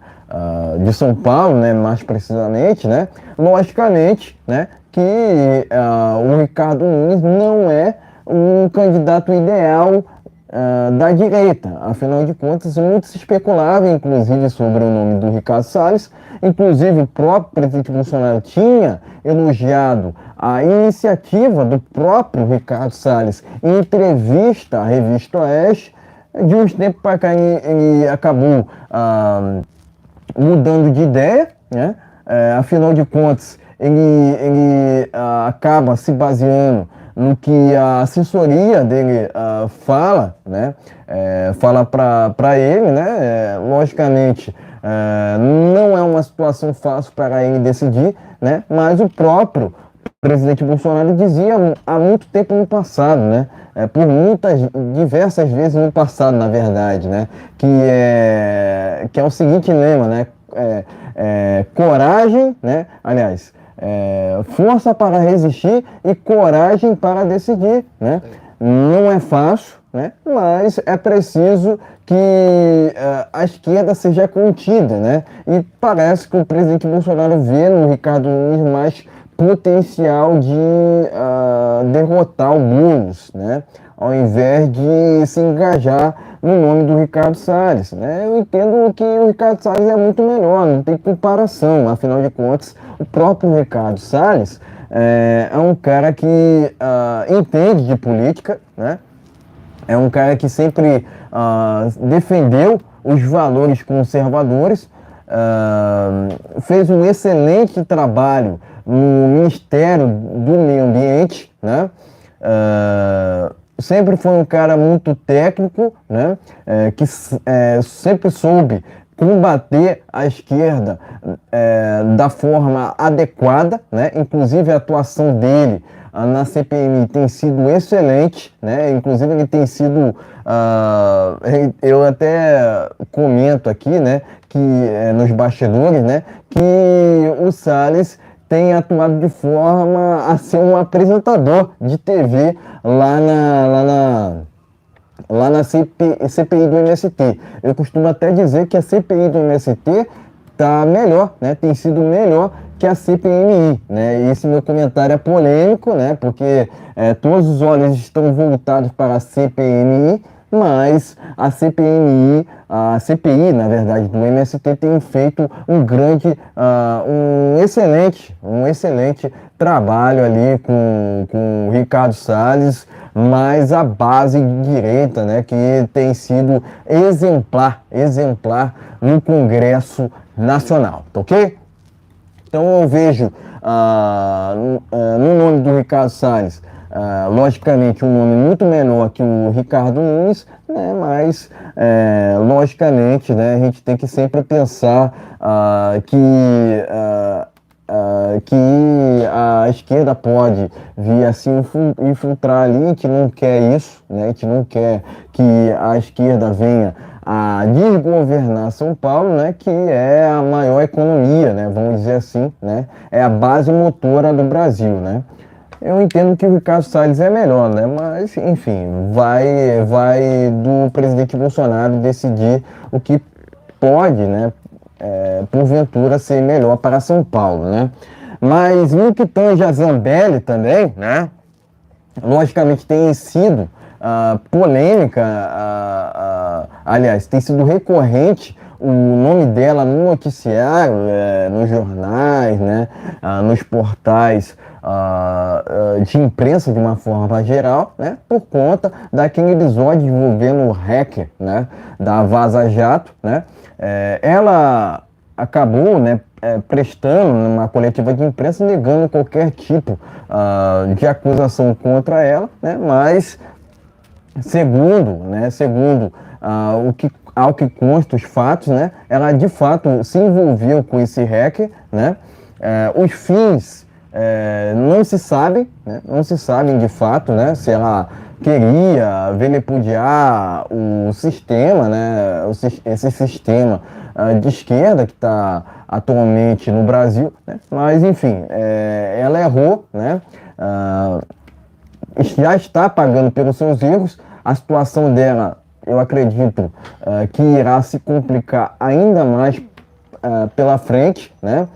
de São Paulo, né, mais precisamente, né, logicamente, né, que o Ricardo Nunes não é um candidato ideal da direita. Afinal de contas, muito se especulava, inclusive, sobre o nome do Ricardo Salles. Inclusive, o próprio presidente Bolsonaro tinha elogiado a iniciativa do próprio Ricardo Salles em entrevista à revista Oeste. De uns tempos para cá, ele acabou mudando de ideia, né? Afinal de contas, ele acaba se baseando no que a assessoria dele fala, né? Fala para ele, né? Logicamente, não é uma situação fácil para ele decidir, né? Mas o próprio presidente Bolsonaro dizia há muito tempo no passado, né? Por diversas vezes no passado, na verdade, né? Que é o seguinte lema, né? Coragem, né? Aliás, força para resistir e coragem para decidir, né? Não é fácil, né? Mas é preciso que a esquerda seja contida, né? E parece que o presidente Bolsonaro vê no Ricardo Nunes mais potencial de derrotar o Boulos, né? Ao invés de se engajar no nome do Ricardo Salles, né? Eu entendo que o Ricardo Salles é muito melhor, não tem comparação, afinal de contas, o próprio Ricardo Salles é um cara que entende de política, né? É um cara que sempre defendeu os valores conservadores, fez um excelente trabalho no Ministério do Meio Ambiente, né? Sempre foi um cara muito técnico, né? Que sempre soube combater a esquerda da forma adequada, né? Inclusive a atuação dele na CPMI tem sido excelente, né? Inclusive ele tem sido, eu até comento aqui, né? Que nos bastidores, né? Que o Salles tem atuado de forma a ser um apresentador de TV lá na CPI do MST. Eu costumo até dizer que a CPI do MST está melhor, né? Tem sido melhor que a CPMI, né? E esse meu comentário é polêmico, né? Porque todos os olhos estão voltados para a CPMI, mas a CPI, na verdade, do MST tem feito um excelente trabalho ali com o Ricardo Salles, mas a base direita, né, que tem sido exemplar no Congresso Nacional, tá ok? Então eu vejo no nome do Ricardo Salles, logicamente, um nome muito menor que o Ricardo Nunes, né? Mas, logicamente, né, a gente tem que sempre pensar que a esquerda pode vir a se infiltrar ali. A gente não quer isso, né? A gente não quer que a esquerda venha a desgovernar São Paulo, né, que é a maior economia, né, vamos dizer assim, né, é a base motora do Brasil, né. Eu entendo que o Ricardo Salles é melhor, né, mas, enfim, vai do presidente Bolsonaro decidir o que pode, né, porventura ser melhor para São Paulo, né. Mas no que tange a Zambelli também, né, logicamente tem sido polêmica, aliás, tem sido recorrente o nome dela no noticiário, nos jornais, né, nos portais de imprensa de uma forma geral, né, por conta daquele episódio envolvendo o hacker, né, da Vaza Jato, né. Ela acabou, né, prestando uma coletiva de imprensa negando qualquer tipo de acusação contra ela, né, mas segundo ao que consta os fatos, né, ela de fato se envolveu com esse hacker, né, os fins não se sabem, né, não se sabem de fato, né, se ela queria vilipendiar o sistema, né, esse sistema de esquerda que está atualmente no Brasil, né, mas enfim, ela errou, né, já está pagando pelos seus erros. A situação dela, eu acredito, que irá se complicar ainda mais pela frente, né?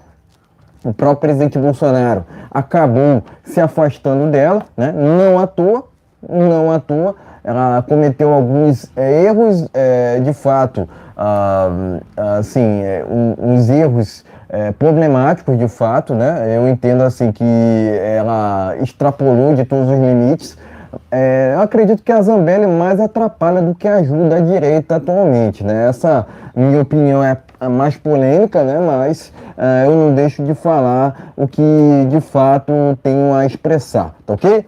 O próprio presidente Bolsonaro acabou se afastando dela, né? Não à toa, não à toa. Ela cometeu alguns erros, de fato, assim, uns erros problemáticos, de fato, né? Eu entendo assim que ela extrapolou de todos os limites. Eu acredito que a Zambelli mais atrapalha do que ajuda a direita atualmente, né? Essa minha opinião é mais polêmica, né? Mas eu não deixo de falar o que de fato tenho a expressar, tá ok?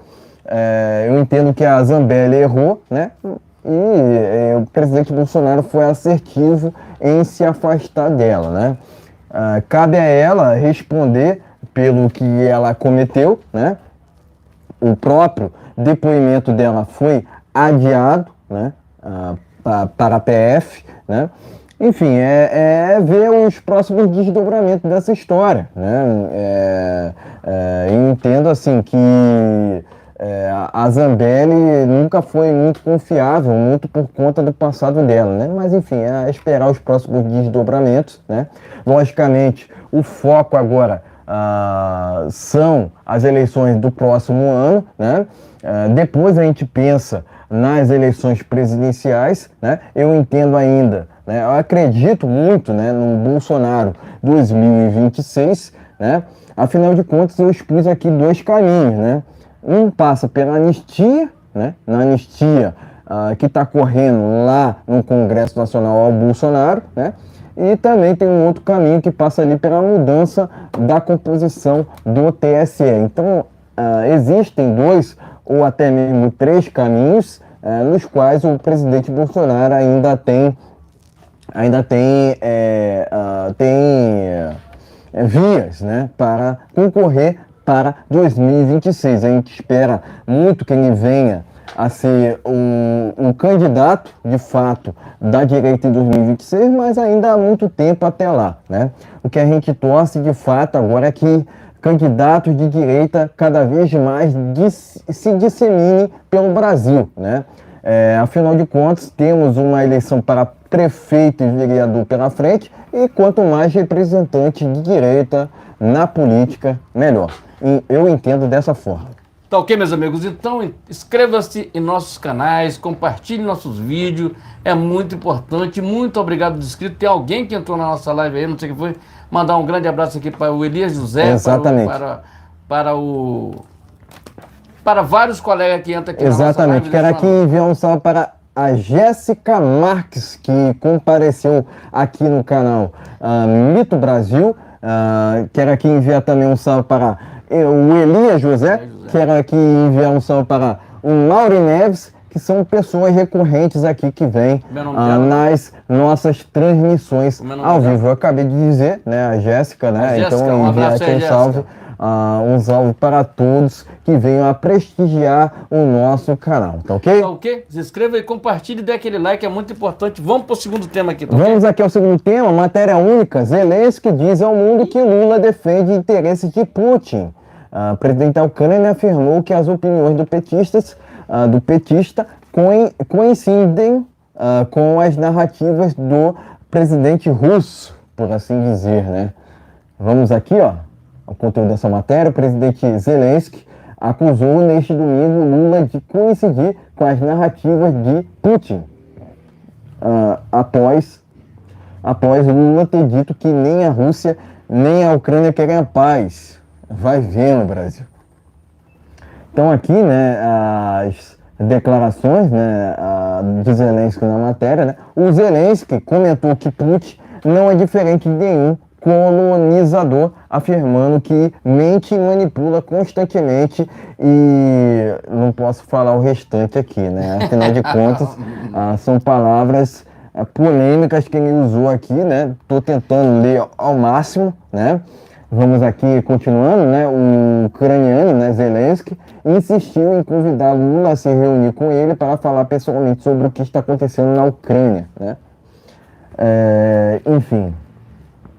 Eu entendo que a Zambelli errou, né? E o presidente Bolsonaro foi assertivo em se afastar dela, né? Cabe a ela responder pelo que ela cometeu, né? O próprio depoimento dela foi adiado, né? Para a PF, né? Enfim, ver os próximos desdobramentos dessa história, né? Eu entendo assim que a Zambelli nunca foi muito confiável, muito por conta do passado dela, né? Mas enfim, é esperar os próximos desdobramentos, né? Logicamente, o foco agora são as eleições do próximo ano, né? Depois a gente pensa nas eleições presidenciais, né? Eu entendo ainda, né? Eu acredito muito, né, no Bolsonaro 2026, né? Afinal de contas, eu expus aqui dois caminhos, né? Um passa pela anistia, né? Na anistia que está correndo lá no Congresso Nacional ao Bolsonaro, né? E também tem um outro caminho que passa ali pela mudança da composição do TSE. Então, existem dois ou até mesmo três caminhos nos quais o presidente Bolsonaro ainda tem vias, né, para concorrer para 2026. A gente espera muito que ele venha a ser um candidato, de fato, da direita em 2026, mas ainda há muito tempo até lá, né? O que a gente torce, de fato, agora é que candidatos de direita cada vez mais se disseminem pelo Brasil, né? Afinal de contas, temos uma eleição para prefeito e vereador pela frente, e quanto mais representante de direita na política, melhor. E eu entendo dessa forma. Tá ok, meus amigos? Então, inscreva-se em nossos canais, compartilhe nossos vídeos, é muito importante. Muito obrigado por inscrito. Tem alguém que entrou na nossa live aí, não sei o que foi. Mandar um grande abraço aqui para o Elias José, exatamente, para vários colegas que entram aqui na nossa live. Exatamente, quero aqui enviar um salve para a Jéssica Marques, que compareceu aqui no canal Mito Brasil. Quero aqui enviar também um salve para o Elias José. Quero aqui enviar um salve para o Mauri Neves, que são pessoas recorrentes aqui que vêm nas nossas transmissões ao vivo. Eu acabei de dizer, né, a Jéssica, né? Então enviar aqui um salve. Um salve para todos que venham a prestigiar o nosso canal, tá ok? Tá ok? Se inscreva e compartilhe, dê aquele like, é muito importante. Vamos para o segundo tema aqui, tá Vamos aqui ao segundo tema, matéria única. Zelensky diz ao mundo que Lula defende interesses de Putin. O presidente da Ucrânia afirmou que as opiniões do petista coincidem com as narrativas do presidente russo, por assim dizer, né? Vamos aqui, ó, ao conteúdo dessa matéria. O presidente Zelensky acusou neste domingo Lula de coincidir com as narrativas de Putin, após Lula ter dito que nem a Rússia nem a Ucrânia querem a paz. Vai vendo, Brasil. Então aqui, né, as declarações, né, de Zelensky na matéria, né? O Zelensky comentou que Putin não é diferente de nenhum colonizador, afirmando que mente e manipula constantemente, e não posso falar o restante aqui, né? Afinal de contas, são palavras polêmicas que ele usou aqui, né? Tô tentando ler ao máximo, né? Vamos aqui continuando, né? O ucraniano, né, Zelensky, insistiu em convidar Lula a se reunir com ele para falar pessoalmente sobre o que está acontecendo na Ucrânia, né? Enfim,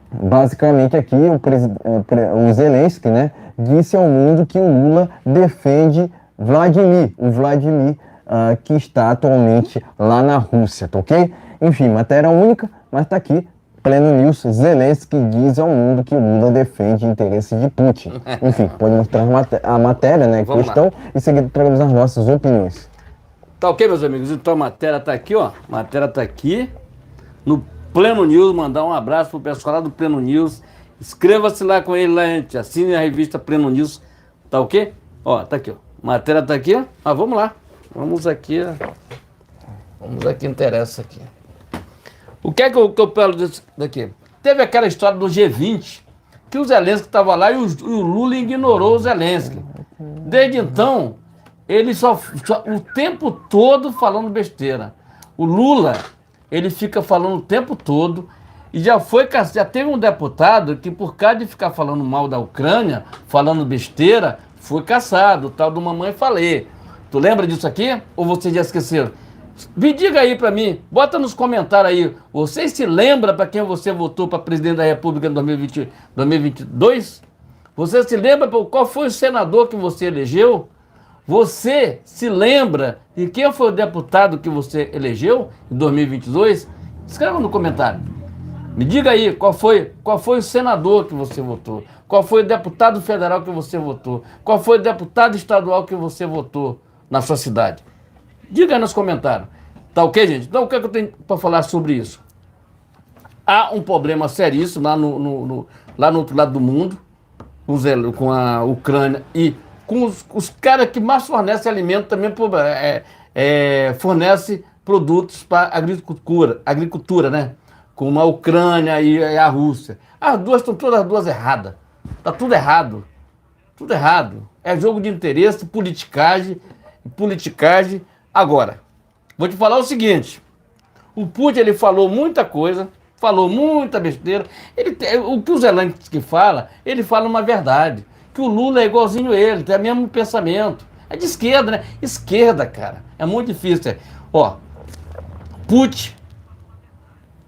basicamente aqui o Zelensky, né, disse ao mundo que o Lula defende Vladimir, o Vladimir, que está atualmente lá na Rússia, tá ok? Enfim, matéria única, mas tá aqui. Pleno News, Zelensky diz ao mundo que Lula defende interesses de Putin. Enfim, pode mostrar a matéria, né, questão, e seguir traremos as nossas opiniões. Tá ok, meus amigos? Então a matéria tá aqui, ó. A matéria tá aqui no Pleno News. Mandar um abraço pro pessoal lá do Pleno News. Inscreva-se lá com ele, lá, gente. Assine a revista Pleno News. Tá ok? Ó, tá aqui, ó. Matéria tá aqui, ó. Ah, vamos lá. Vamos aqui, ó. Vamos aqui, interessa aqui. O que é que eu falo disso daqui? Teve aquela história do G20, que o Zelensky estava lá e o Lula ignorou o Zelensky. Desde então, ele só o tempo todo falando besteira. O Lula, ele fica falando o tempo todo e já teve um deputado que, por causa de ficar falando mal da Ucrânia, falando besteira, foi caçado, o tal do Mamãe Falei. Tu lembra disso aqui? Ou vocês já esqueceram? Me diga aí pra mim, bota nos comentários aí, você se lembra para quem você votou para presidente da República em 2022? Você se lembra qual foi o senador que você elegeu? Você se lembra de quem foi o deputado que você elegeu em 2022? Escreva no comentário. Me diga aí qual foi o senador que você votou, qual foi o deputado federal que você votou, qual foi o deputado estadual que você votou na sua cidade. Diga aí nos comentários. Tá ok, gente? Então, o que é que eu tenho para falar sobre isso? Há um problema seríssimo lá lá no outro lado do mundo, com a Ucrânia e com os caras que mais fornecem alimento também, fornece produtos para agricultura, né? Como a Ucrânia e a Rússia. As duas estão todas as duas erradas. Tá tudo errado. Tudo errado. É jogo de interesse, politicagem. Agora, vou te falar o seguinte. O Putin, ele falou muita coisa, falou muita besteira. O que o Zelensky fala, ele fala uma verdade. Que o Lula é igualzinho ele, tem o mesmo pensamento. É de esquerda, né? Esquerda, cara. É muito difícil. Ó, Putin,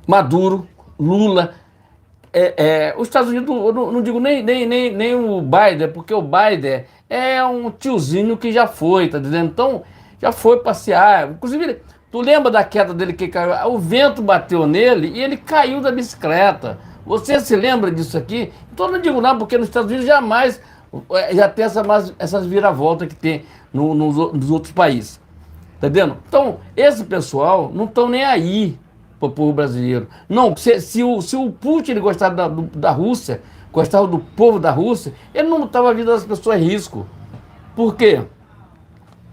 Maduro, Lula, os Estados Unidos, eu não digo nem o Biden, porque o Biden é um tiozinho que já foi, tá entendendo? Então, já foi passear. Inclusive, tu lembra da queda dele que caiu? O vento bateu nele e ele caiu da bicicleta. Você se lembra disso aqui? Então, eu não digo nada, porque nos Estados Unidos jamais já tem essas viravoltas que tem nos outros países. Tá entendendo? Então, esse pessoal não estão nem aí pro povo brasileiro. Não, se o Putin ele gostava da Rússia, gostava do povo da Rússia, ele não botava a vida das pessoas em risco. Por quê?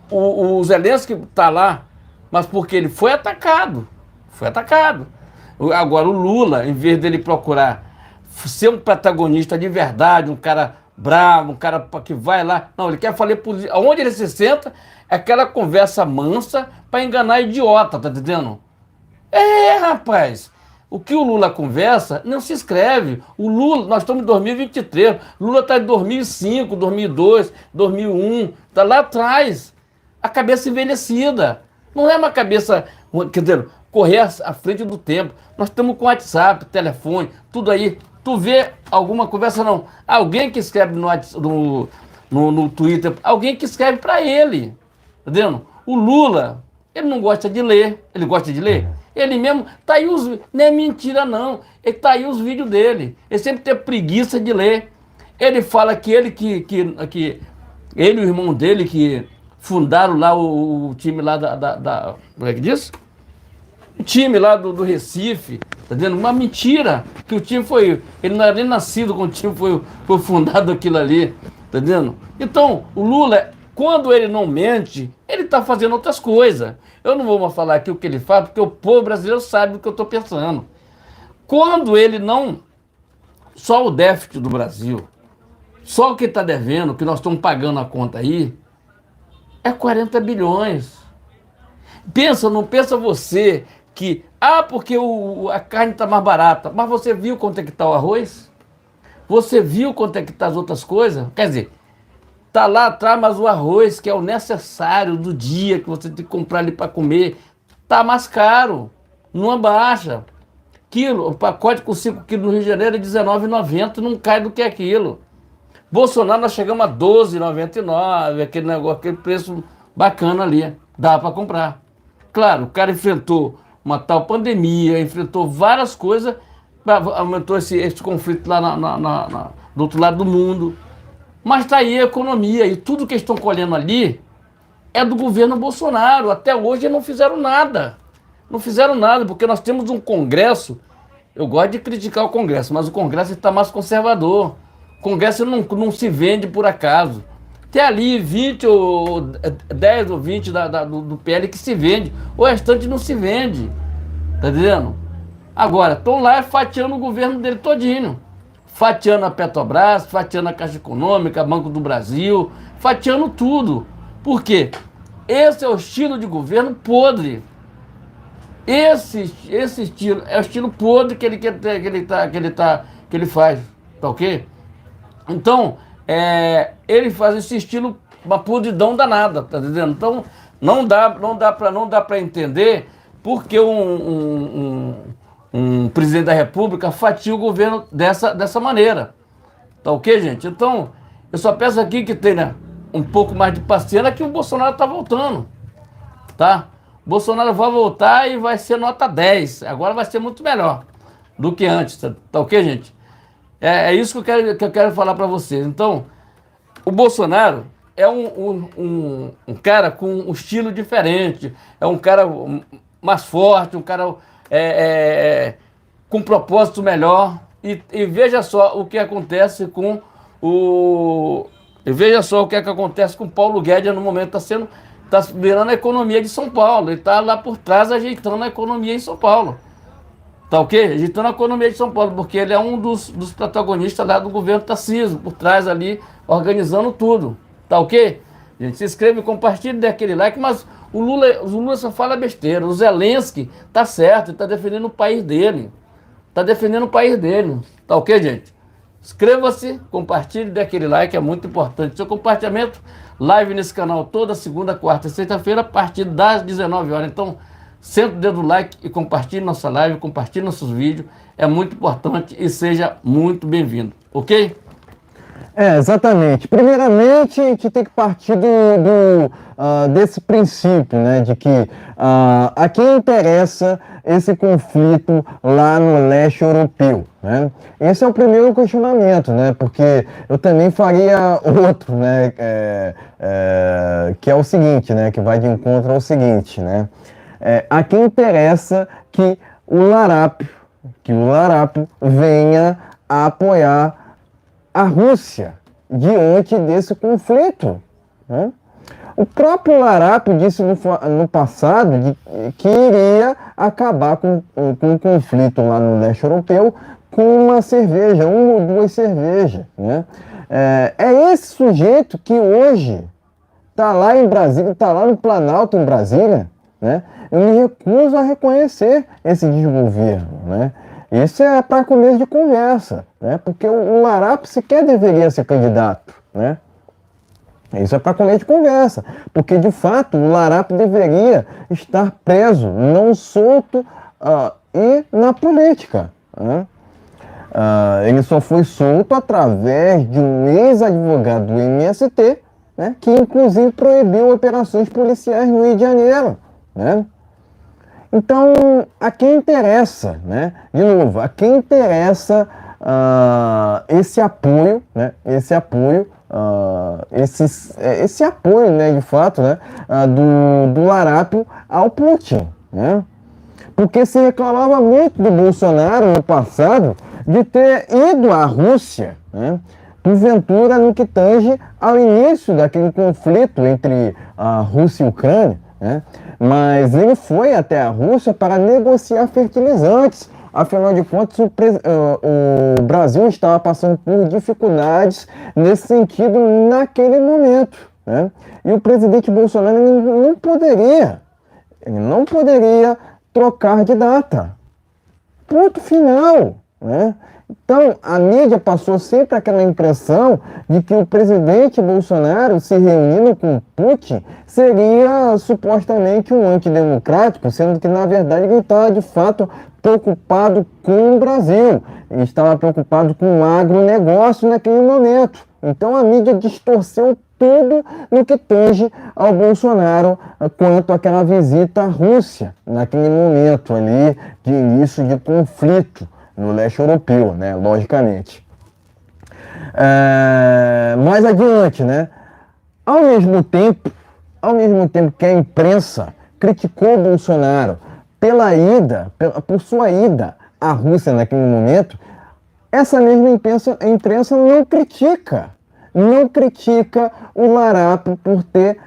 O Zelensky está lá, mas porque ele foi atacado. Foi atacado. Agora, o Lula, em vez dele procurar ser um protagonista de verdade, um cara bravo, um cara que vai lá. Não, ele quer falar onde ele se senta, é aquela conversa mansa para enganar idiota, tá entendendo? Rapaz, o que o Lula conversa não se escreve. O Lula, nós estamos em 2023, Lula está em 2005, 2002, 2001, está lá atrás. A cabeça envelhecida. Não é uma cabeça, quer dizer, correr à frente do tempo. Nós estamos com WhatsApp, telefone, tudo aí. Tu vê alguma conversa, não. Alguém que escreve no Twitter, alguém que escreve para ele. Tá vendo? O Lula, ele não gosta de ler. Ele gosta de ler? Ele mesmo, tá aí não é mentira não. Ele tá aí os vídeos dele. Ele sempre tem preguiça de ler. Ele fala que ele ele e o irmão dele que fundaram lá o time lá como é que diz? O time lá do Recife, tá vendo? Uma mentira, que o time foi... Ele não era nem nascido quando o time foi fundado aquilo ali, tá vendo? Então, o Lula, quando ele não mente, ele tá fazendo outras coisas. Eu não vou mais falar aqui o que ele faz, porque o povo brasileiro sabe o que eu tô pensando. Quando ele não... Só o déficit do Brasil, só o que está devendo, que nós estamos pagando a conta aí, é 40 bilhões. Não pensa você que, porque a carne está mais barata, mas você viu quanto é que está o arroz? Você viu quanto é que está as outras coisas? Quer dizer, está lá atrás, mas o arroz, que é o necessário do dia, que você tem que comprar ali para comer, está mais caro, não abaixa. O pacote com 5 quilos no Rio de Janeiro é R$19,90, não cai do que é aquilo. Bolsonaro nós chegamos a 12,99, aquele negócio, aquele preço bacana ali, dá para comprar. Claro, o cara enfrentou uma tal pandemia, enfrentou várias coisas, aumentou esse conflito lá do outro lado do mundo. Mas está aí a economia, e tudo que eles estão colhendo ali é do governo Bolsonaro. Até hoje não fizeram nada. Não fizeram nada, porque nós temos um Congresso. Eu gosto de criticar o Congresso, mas o Congresso está mais conservador. O Congresso não se vende por acaso. Tem ali 20 ou 10 ou 20 do PL que se vende. O restante não se vende. Tá entendendo? Agora, estão lá fatiando o governo dele todinho. Fatiando a Petrobras, fatiando a Caixa Econômica, Banco do Brasil, fatiando tudo. Por quê? Esse é o estilo de governo podre. Esse estilo é o estilo podre que ele faz, tá ok? Então, ele faz esse estilo, uma podridão danada, tá entendendo? Então, não dá para entender porque um presidente da República fatia o governo dessa maneira, tá ok, gente? Então, eu só peço aqui que tenha um pouco mais de paciência, que o Bolsonaro tá voltando, tá? Bolsonaro vai voltar e vai ser nota 10. Agora vai ser muito melhor do que antes, tá ok, gente? É isso que eu quero falar para vocês. Então, o Bolsonaro é um cara com um estilo diferente, é um cara mais forte, um cara com um propósito melhor. E veja só o que acontece com o... E veja só o que acontece com o Paulo Guedes no momento. Está virando a economia de São Paulo. Ele está lá por trás ajeitando a economia em São Paulo. Tá ok? Ajeitando a economia de São Paulo, porque ele é um dos protagonistas lá do governo Tarcísio, por trás ali, organizando tudo. Tá ok? Gente, se inscreve, compartilha, dê aquele like, mas o Lula só fala besteira. O Zelensky tá certo, ele tá defendendo o país dele. Tá defendendo o país dele. Tá ok, gente? Inscreva-se, compartilhe, dê aquele like, é muito importante. Seu compartilhamento, live nesse canal toda segunda, quarta e sexta-feira, a partir das 19 horas. Então, senta o dedo no like e compartilhe nossa live, compartilhe nossos vídeos. É muito importante e seja muito bem-vindo, ok? Exatamente. Primeiramente, a gente tem que partir desse princípio, né, de que a quem interessa esse conflito lá no leste europeu, né? Esse é o primeiro questionamento, né, porque eu também faria outro, né, que é o seguinte, né, que vai de encontro ao seguinte, né, a quem interessa que o Larápio venha a apoiar a Rússia diante desse conflito, né? O próprio Larápio disse no passado que iria acabar com o conflito lá no leste europeu com uma cerveja, uma ou duas cervejas, né? É esse sujeito que hoje está lá em Brasília, está lá no Planalto em Brasília, né? Eu me recuso a reconhecer esse desgoverno, né? Isso é para começo de conversa, né? Porque o Larápio sequer deveria ser candidato, né? Isso é para começo de conversa, porque de fato o Larápio deveria estar preso, não solto e na política, né? Ele só foi solto através de um ex-advogado do MST, né? Que inclusive proibiu operações policiais no Rio de Janeiro, né? Então, a quem interessa, né? De novo, a quem interessa esse apoio, né? Esse apoio, né? De fato, né? Do Larápio ao Putin, né? Porque se reclamava muito do Bolsonaro no passado de ter ido à Rússia, né? Porventura no que tange ao início daquele conflito entre a Rússia e a Ucrânia, né? Mas ele foi até a Rússia para negociar fertilizantes. Afinal de contas, o Brasil estava passando por dificuldades nesse sentido naquele momento, né? E o presidente Bolsonaro não poderia trocar de data. Ponto final, né? Então, a mídia passou sempre aquela impressão de que o presidente Bolsonaro se reunindo com Putin seria supostamente um antidemocrático, sendo que, na verdade, ele estava, de fato, preocupado com o Brasil. Ele estava preocupado com o agronegócio naquele momento. Então, a mídia distorceu tudo no que tange ao Bolsonaro quanto àquela visita à Rússia, naquele momento ali de início de conflito no leste europeu, né, logicamente. Mais adiante, né, ao mesmo tempo que a imprensa criticou o Bolsonaro por sua ida à Rússia naquele momento, essa mesma imprensa não critica o Larápio por ter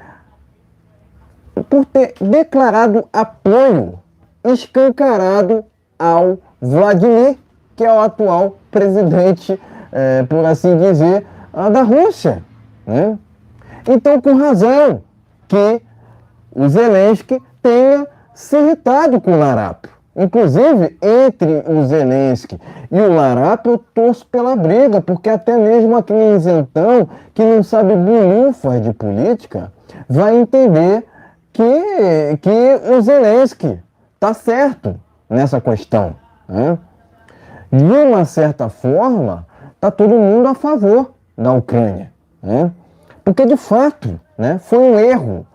declarado apoio escancarado ao Vladimir, que é o atual presidente, por assim dizer, da Rússia, né? Então, com razão que o Zelensky tenha se irritado com o Larápio. Inclusive, entre o Zelensky e o Larápio, eu torço pela briga, porque até mesmo aquele isentão que não sabe bulhufas de política vai entender que o Zelensky está certo nessa questão, né? De uma certa forma, está todo mundo a favor da Ucrânia, né? Porque, de fato, né, foi um erro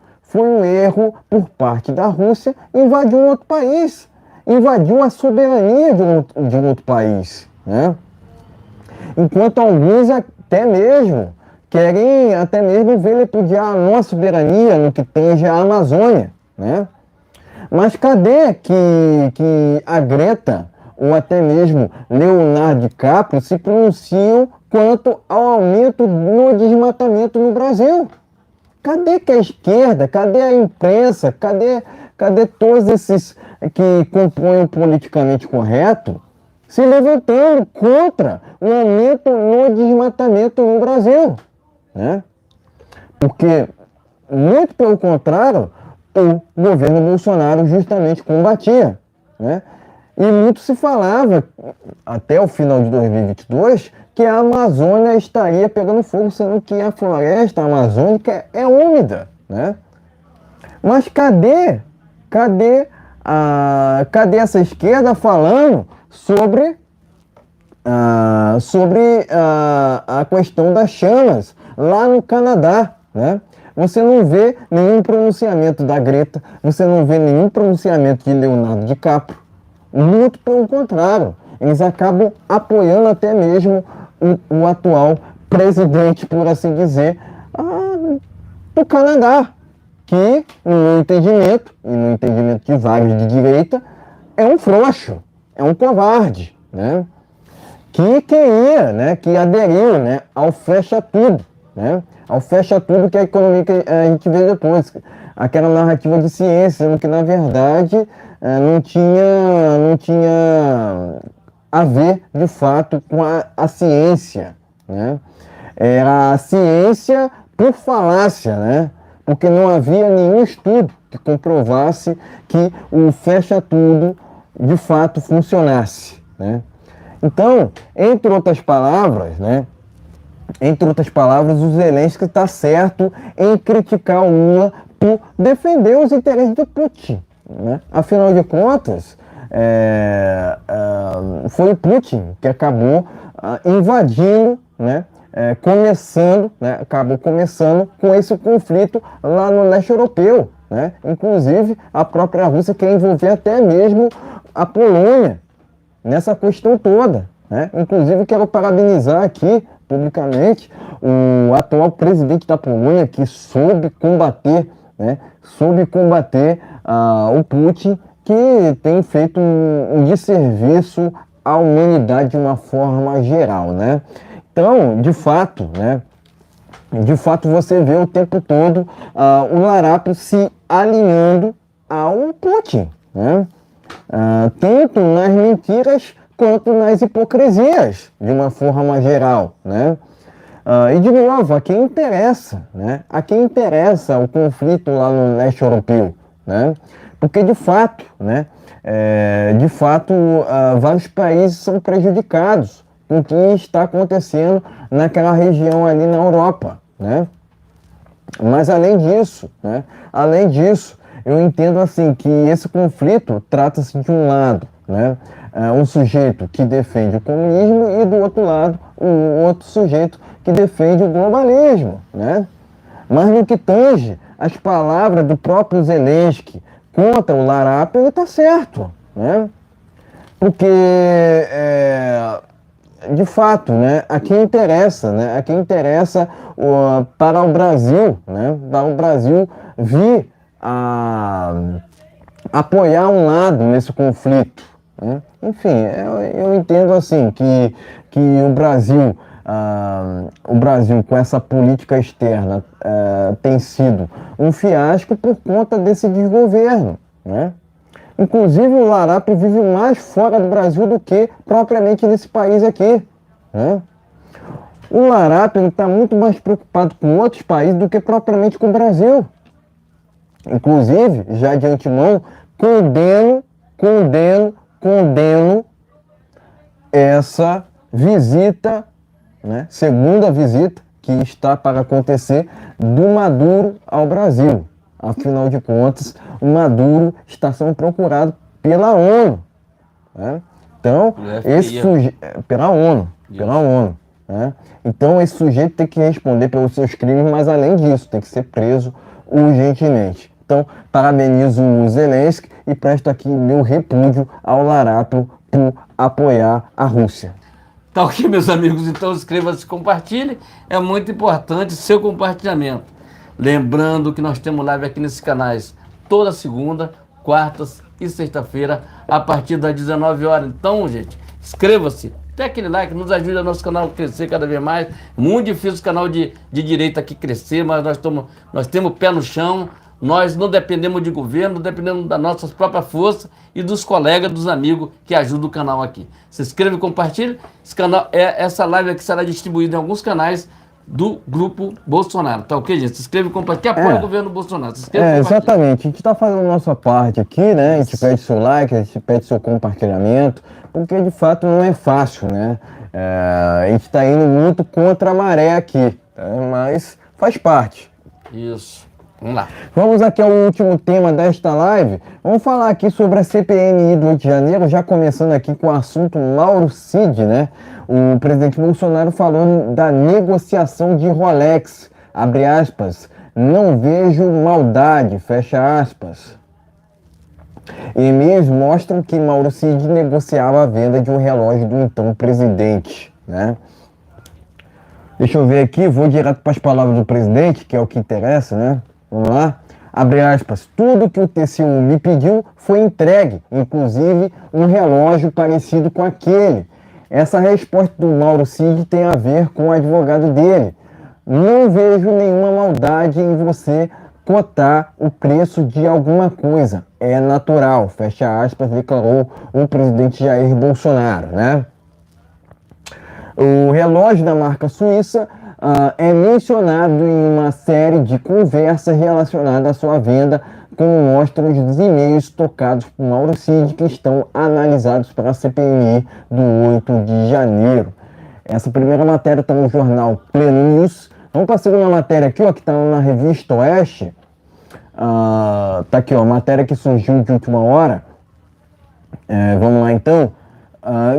por parte da Rússia invadir um outro país, invadiu a soberania de um outro país, né? Enquanto alguns até mesmo querem vilipendiar a nossa soberania no que tange a Amazônia, né? Mas cadê que a Greta ou até mesmo Leonardo DiCaprio se pronunciam quanto ao aumento no desmatamento no Brasil? Cadê que a esquerda, cadê a imprensa, cadê todos esses que compõem o politicamente correto se levantando contra o aumento no desmatamento no Brasil, né? Porque, muito pelo contrário, o governo Bolsonaro justamente combatia, né? E muito se falava, até o final de 2022, que a Amazônia estaria pegando fogo, sendo que a floresta amazônica é úmida, né? Mas cadê essa esquerda falando sobre a questão das chamas lá no Canadá, né? Você não vê nenhum pronunciamento da Greta, você não vê nenhum pronunciamento de Leonardo DiCaprio. Muito pelo contrário, eles acabam apoiando até mesmo o atual presidente, por assim dizer, do Canadá, que, no meu entendimento, e no entendimento de vários de direita, é um frouxo, é um covarde, né? Que queria, né, que aderiu, né, ao fecha tudo, né? Ao fecha tudo que a economia que a gente vê depois, aquela narrativa de ciência, que na verdade não tinha a ver de fato com a ciência, né? Era a ciência por falácia, né? Porque não havia nenhum estudo que comprovasse que o fecha tudo de fato funcionasse, né? Então, entre outras palavras, né? O Zelensky está certo em criticar o Lula por defender os interesses do Putin, né? Afinal de contas, foi o Putin que acabou invadindo, né? Acabou começando com esse conflito lá no leste europeu, né? Inclusive, a própria Rússia quer envolver até mesmo a Polônia nessa questão toda, né? Inclusive, quero parabenizar aqui publicamente o atual presidente da Polônia, que soube combater, né? O Putin, que tem feito um desserviço à humanidade de uma forma geral, né? Então, de fato, né? De fato, você vê o tempo todo o Larápio se alinhando ao Putin, né? Tanto nas mentiras quanto nas hipocrisias, de uma forma geral, né? E de novo, a quem interessa, né? A quem interessa o conflito lá no leste europeu, né? Porque de fato, né, vários países são prejudicados com o que está acontecendo naquela região ali na Europa, né? Mas além disso, eu entendo assim que esse conflito trata-se de um lado, né, um sujeito que defende o comunismo e do outro lado um outro sujeito que defende o globalismo, né? Mas no que tange as palavras do próprio Zelensky contra o Larápio, ele está certo, né? Porque de fato, né, aqui interessa, para o Brasil, né, para o Brasil vir a apoiar um lado nesse conflito, né? Enfim, eu entendo assim que o Brasil com essa política externa tem sido um fiasco por conta desse desgoverno, né? Inclusive o Larápio vive mais fora do Brasil do que propriamente nesse país aqui, né? O Larápio está muito mais preocupado com outros países do que propriamente com o Brasil. Inclusive, já de antemão, condeno essa visita, né, segunda visita que está para acontecer do Maduro ao Brasil. Afinal de contas, o Maduro está sendo procurado pela ONU, né? Então, pela ONU, né? Então, esse sujeito tem que responder pelos seus crimes, mas além disso, tem que ser preso urgentemente. Então, parabenizo o Zelensky e presto aqui meu repúdio ao Larápio por apoiar a Rússia. Tá ok, meus amigos? Então inscreva-se e compartilhe. É muito importante seu compartilhamento. Lembrando que nós temos live aqui nesses canais toda segunda, quartas e sexta-feira, a partir das 19 horas. Então, gente, inscreva-se. Dê aquele like, nos ajuda o nosso canal a crescer cada vez mais. Muito difícil o canal de direita aqui crescer, mas nós temos pé no chão. Nós não dependemos de governo, dependemos das nossas próprias forças e dos colegas, dos amigos que ajudam o canal aqui. Se inscreva e compartilhe. Essa live aqui será distribuída em alguns canais do Grupo Bolsonaro. Tá ok, gente? Se inscreva e compartilhe. Apoia o governo Bolsonaro. Se inscreva e compartilhe. Exatamente. A gente está fazendo a nossa parte aqui, né? A gente pede seu like, a gente pede seu compartilhamento, porque de fato não é fácil, né? A gente está indo muito contra a maré aqui, mas faz parte. Isso. Vamos lá. Vamos aqui ao último tema desta live. Vamos falar aqui sobre a CPMI do Rio de Janeiro, já começando aqui com o assunto Mauro Cid, né? O presidente Bolsonaro falou da negociação de Rolex, abre aspas, não vejo maldade, fecha aspas. E-mails mostram que Mauro Cid negociava a venda de um relógio do então presidente, né? Deixa eu ver aqui, vou direto para as palavras do presidente, que é o que interessa, né? Vamos lá? Abre aspas, tudo que o TCU me pediu foi entregue, inclusive um relógio parecido com aquele. Essa resposta do Mauro Cid tem a ver com o advogado dele. Não vejo nenhuma maldade em você cotar o preço de alguma coisa. É natural, fecha aspas, declarou o presidente Jair Bolsonaro, né? O relógio da marca suíça é mencionado em uma série de conversas relacionadas à sua venda, como mostram os e-mails tocados por Mauro Cid, que estão analisados para a CPMI do 8 de janeiro. Essa primeira matéria está no jornal Pleno News. Vamos para a segunda matéria aqui, ó, que está na Revista Oeste. Tá aqui, ó, matéria que surgiu de última hora. Vamos lá então.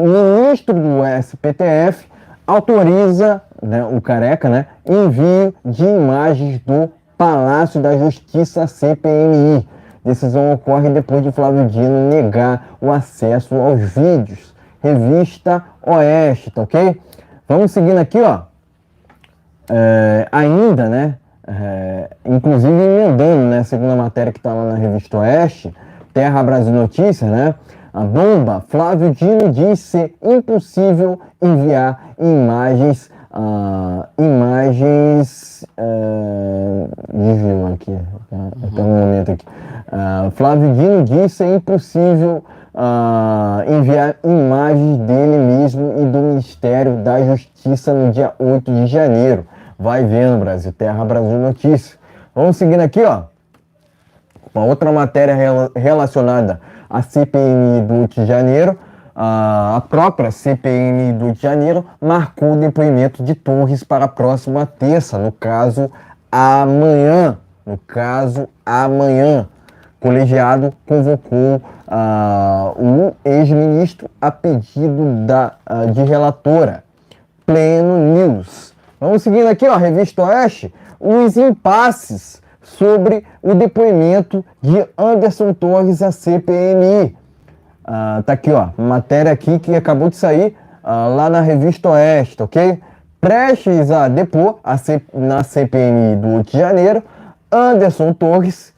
Ministro do STF autoriza, né, o Careca, né, envio de imagens do Palácio da Justiça CPMI. Decisão ocorre depois de Flávio Dino negar o acesso aos vídeos. Revista Oeste, tá ok? Vamos seguindo aqui, ó. Ainda, né, inclusive emendando, né, a segunda matéria que tá lá na Revista Oeste, Terra Brasil Notícias, né? A bomba, Flávio Dino diz ser impossível enviar imagens, desviou aqui, até um momento aqui. Flávio Dino diz ser impossível enviar imagens dele mesmo e do Ministério da Justiça no dia 8 de janeiro. Vai vendo, Brasil, Terra Brasil Notícias. Vamos seguindo aqui, ó. Uma outra matéria relacionada à CPMI do Rio de Janeiro, a própria CPMI do Rio de Janeiro marcou o depoimento de Torres para a próxima terça, no caso amanhã. Colegiado convocou o ex-ministro a pedido de relatora. Pleno News. Vamos seguindo aqui, ó, Revista Oeste, os impasses sobre o depoimento de Anderson Torres à CPMI. Tá aqui, ó, matéria aqui que acabou de sair lá na Revista Oeste, ok? Prestes a depor na CPMI do Rio de Janeiro, Anderson Torres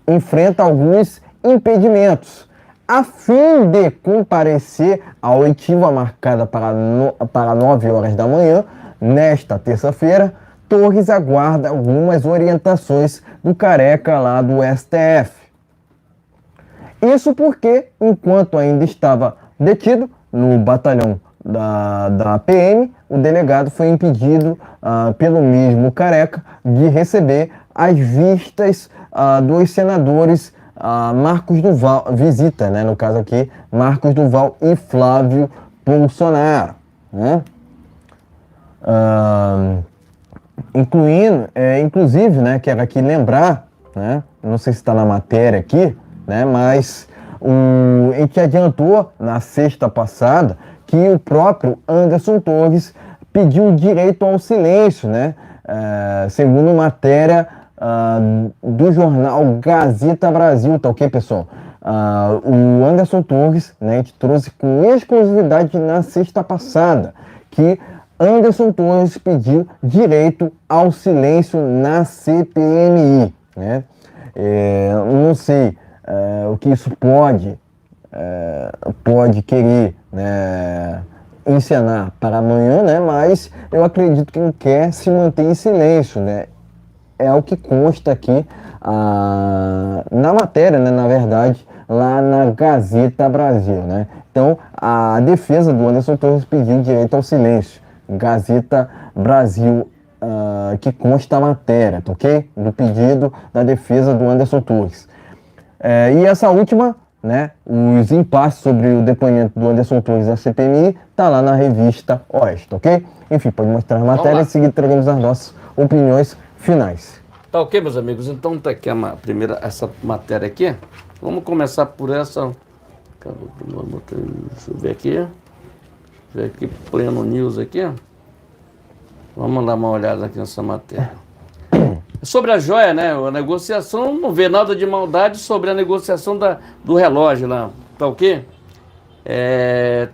enfrenta alguns impedimentos. A fim de comparecer à oitiva marcada para 9 horas da manhã, nesta terça-feira, Torres aguarda algumas orientações do careca lá do STF. Isso porque, enquanto ainda estava detido no batalhão da PM, o delegado foi impedido pelo mesmo careca de receber as vistas dos senadores Marcos Duval, visita, né, no caso aqui, Marcos Duval e Flávio Bolsonaro, né? Inclusive, né, quero aqui lembrar, né, não sei se está na matéria aqui, né, mas a gente adiantou na sexta passada que o próprio Anderson Torres pediu direito ao silêncio, né, segundo matéria do jornal Gazeta Brasil, tá ok, pessoal? O Anderson Torres, né, a gente trouxe com exclusividade na sexta passada que Anderson Torres pediu direito ao silêncio na CPMI, né? Não sei o que isso pode querer, né, encenar para amanhã, né? Mas eu acredito que ele quer se manter em silêncio, né? É o que consta aqui na matéria, né, na verdade, lá na Gazeta Brasil, né? Então, a defesa do Anderson Torres pediu direito ao silêncio. Gazeta Brasil, que consta a matéria, tá ok? Do pedido da defesa do Anderson Torres. E essa última, né, os impasses sobre o depoimento do Anderson Torres da CPMI, tá lá na Revista Oeste, ok? Enfim, pode mostrar a matéria e em seguida traremos as nossas opiniões finais. Tá ok, meus amigos? Então tá aqui essa matéria aqui. Vamos começar por essa. Deixa eu ver aqui. Ver aqui, Pleno News aqui. Vamos dar uma olhada aqui nessa matéria. Sobre a joia, né? A negociação, não vê nada de maldade sobre a negociação do relógio lá. Tá ok?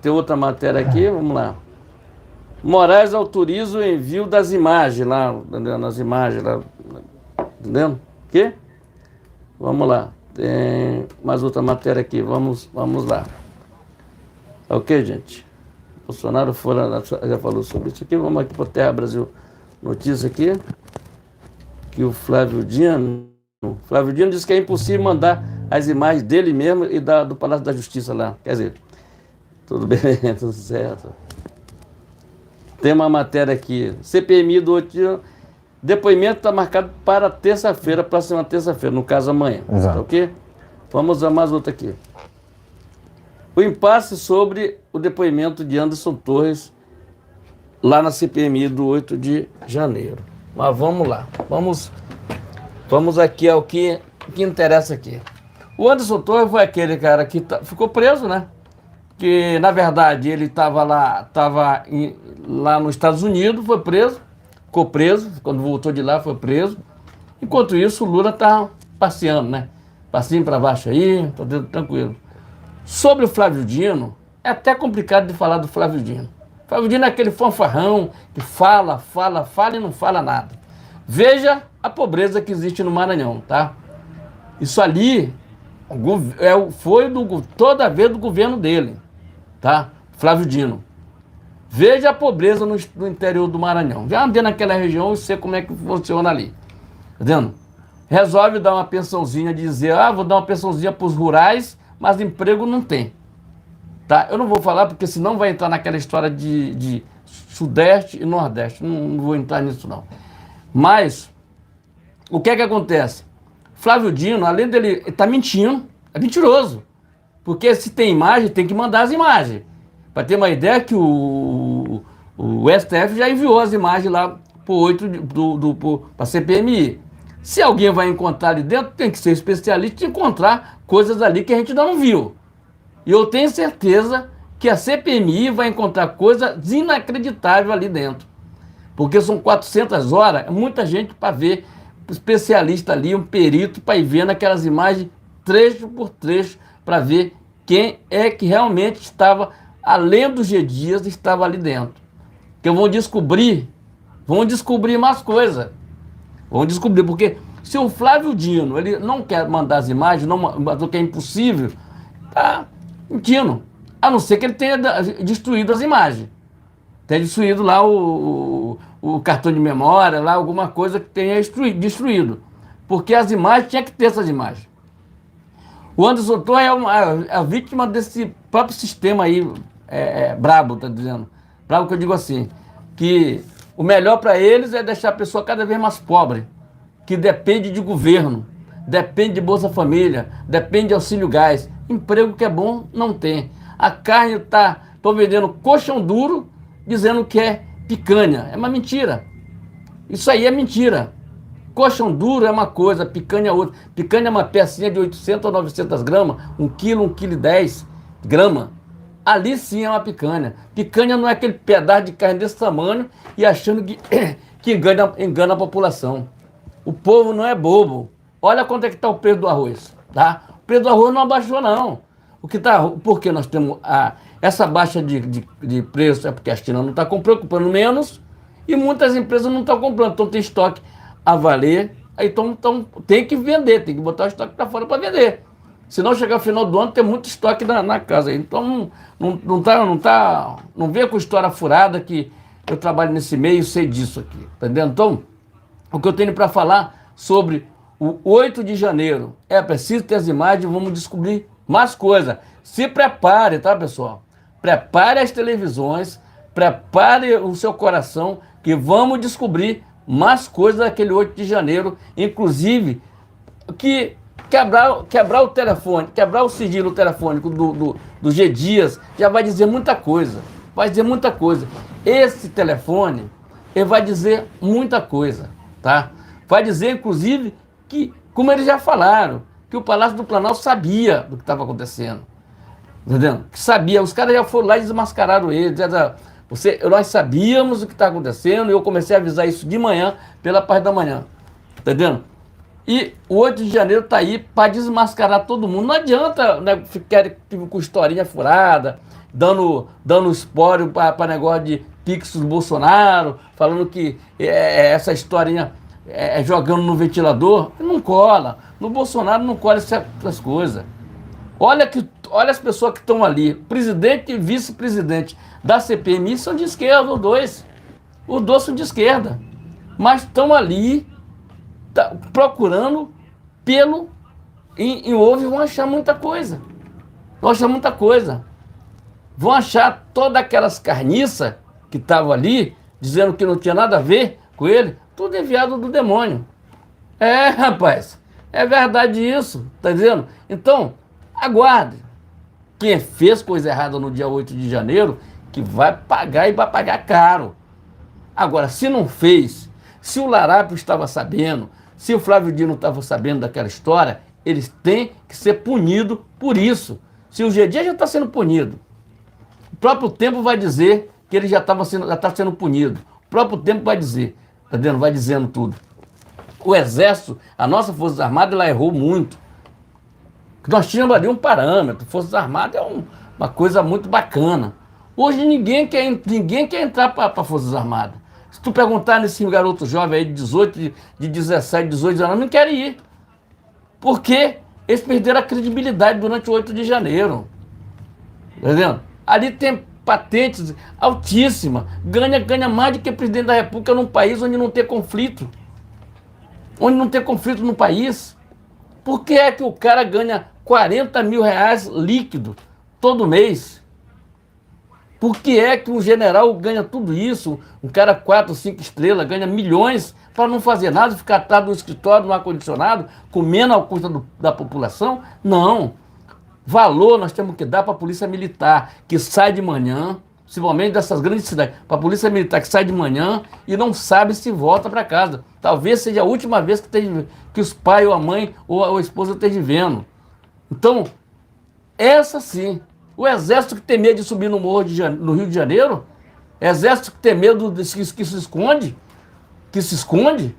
Tem outra matéria aqui, vamos lá. Moraes autoriza o envio das imagens lá, nas imagens lá, entendendo? O quê? Vamos lá. Tem mais outra matéria aqui, vamos lá. Ok, gente? Bolsonaro já falou sobre isso aqui, vamos aqui para o Terra Brasil Notícia aqui, que o Flávio Dino disse que é impossível mandar as imagens dele mesmo e do Palácio da Justiça lá. Quer dizer, tudo bem, tudo certo. Tem uma matéria aqui, CPMI do outro dia, depoimento está marcado para terça-feira, próxima terça-feira, no caso amanhã. Exato. Tá ok? Vamos a mais outra aqui. O impasse sobre o depoimento de Anderson Torres lá na CPMI do 8 de janeiro. Mas vamos lá. Vamos aqui ao que interessa aqui. O Anderson Torres foi aquele cara que ficou preso, né? Que, na verdade, ele estava lá nos Estados Unidos, ficou preso, quando voltou de lá foi preso. Enquanto isso, o Lula está passeando, né? Passinho para baixo aí, tá tranquilo. Sobre o Flávio Dino, é até complicado de falar do Flávio Dino. O Flávio Dino é aquele fanfarrão que fala e não fala nada. Veja a pobreza que existe no Maranhão, tá? Isso ali foi toda vez do governo dele, tá? Flávio Dino. Veja a pobreza no interior do Maranhão. Já andei naquela região e sei como é que funciona ali. Tá vendo? Resolve dar uma pensãozinha, dizer, vou dar uma pensãozinha para os rurais, mas emprego não tem. Tá? Eu não vou falar porque senão vai entrar naquela história de Sudeste e Nordeste. Não vou entrar nisso não. Mas o que é que acontece? Flávio Dino, além dele, está mentindo, é mentiroso. Porque se tem imagem, tem que mandar as imagens. Para ter uma ideia que o STF já enviou as imagens lá para a CPMI. Se alguém vai encontrar ali dentro, tem que ser especialista e encontrar coisas ali que a gente ainda não viu. E eu tenho certeza que a CPMI vai encontrar coisas inacreditáveis ali dentro. Porque são 400 horas, é muita gente para ver, um especialista ali, um perito, para ir vendo aquelas imagens trecho por trecho, para ver quem é que realmente estava, além dos G. Dias, estava ali dentro. Que vão descobrir mais coisas. Vão descobrir, porque se o Flávio Dino ele não quer mandar as imagens, não, que é impossível, tá mentindo. A não ser que ele tenha destruído as imagens. Tenha destruído lá o cartão de memória, lá alguma coisa que tenha destruído. Porque as imagens, tinha que ter essas imagens. O Anderson Torres é a vítima desse próprio sistema aí, brabo, tá dizendo. Brabo que eu digo assim, que o melhor para eles é deixar a pessoa cada vez mais pobre, que depende de governo, depende de Bolsa Família, depende de auxílio gás. Emprego que é bom, não tem. A carne tô vendendo colchão duro, dizendo que é picanha. É uma mentira. Isso aí é mentira. Colchão duro é uma coisa, picanha é outra. Picanha é uma pecinha de 800 ou 900 gramas, 1 quilo, 1 quilo e 10 gramas. Ali sim é uma picanha. Picanha não é aquele pedaço de carne desse tamanho e achando que engana a população. O povo não é bobo. Olha quanto é que está o preço do arroz. Tá? O preço do arroz não abaixou, não. Porque nós temos essa baixa de preço, é porque a China não está comprando menos e muitas empresas não estão comprando. Então tem estoque a valer, aí tem que vender, tem que botar o estoque para fora para vender. Se não chegar ao final do ano, tem muito estoque na casa. Então não venha com história furada que eu trabalho nesse meio e sei disso aqui. Tá entendendo? Então, o que eu tenho para falar sobre o 8 de janeiro, é preciso ter as imagens, vamos descobrir mais coisas. Se prepare, tá, pessoal? Prepare as televisões, prepare o seu coração, que vamos descobrir mais coisas daquele 8 de janeiro, inclusive que quebrar o telefone, quebrar o sigilo telefônico do G. Dias, já vai dizer muita coisa. Vai dizer muita coisa. Esse telefone, ele vai dizer muita coisa, tá? Vai dizer, inclusive, que, como eles já falaram, que o Palácio do Planalto sabia do que estava acontecendo. Entendeu? Que sabia. Os caras já foram lá e desmascararam ele. Nós sabíamos o que está acontecendo e eu comecei a avisar isso de manhã, pela parte da manhã. Entendendo? E o 8 de janeiro está aí para desmascarar todo mundo. Não adianta, né, ficar com historinha furada, dando espólio para negócio de Pix do Bolsonaro, falando que essa historinha jogando no ventilador. Não cola. No Bolsonaro não cola essas coisas. Olha as pessoas que estão ali. Presidente e vice-presidente da CPMI são de esquerda, os dois. Os dois são de esquerda. Mas estão ali procurando e vão achar muita coisa. Vão achar muita coisa. Vão achar todas aquelas carniças que estavam ali, dizendo que não tinha nada a ver com ele, tudo enviado do demônio. Rapaz, é verdade isso, tá dizendo? Então, aguarde. Quem fez coisa errada no dia 8 de janeiro, que vai pagar e vai pagar caro. Agora, se não fez, se o Larápio estava sabendo, se o Flávio Dino estava sabendo daquela história, eles têm que ser punidos por isso. Se o G. Dias já está sendo punido, o próprio tempo vai dizer que ele já está sendo punido. O próprio tempo vai dizer, tá vendo? Vai dizendo tudo. O Exército, a nossa Forças Armadas, ela errou muito. Nós tínhamos ali um parâmetro. Forças Armadas é uma coisa muito bacana. Hoje ninguém quer entrar para Forças Armadas. Se tu perguntar nesse garoto jovem aí de 18, de 17, 18 anos, não querem ir. Porque eles perderam a credibilidade durante o 8 de janeiro. Entendeu? Ali tem patentes altíssimas. Ganha mais do que presidente da República num país onde não tem conflito. Onde não tem conflito no país. Por que é que o cara ganha 40 mil reais líquido todo mês? Por que é que um general ganha tudo isso? Um cara 4, 5 estrelas ganha milhões para não fazer nada, ficar atrás do escritório, no ar-condicionado, comendo à custa da população? Não. Valor nós temos que dar para a polícia militar, que sai de manhã, principalmente dessas grandes cidades, para a polícia militar que sai de manhã e não sabe se volta para casa. Talvez seja a última vez que os pais ou a mãe ou a esposa estejam vendo. Então, essa sim. O exército que tem medo de subir no morro no Rio de Janeiro, exército que tem medo que se esconde,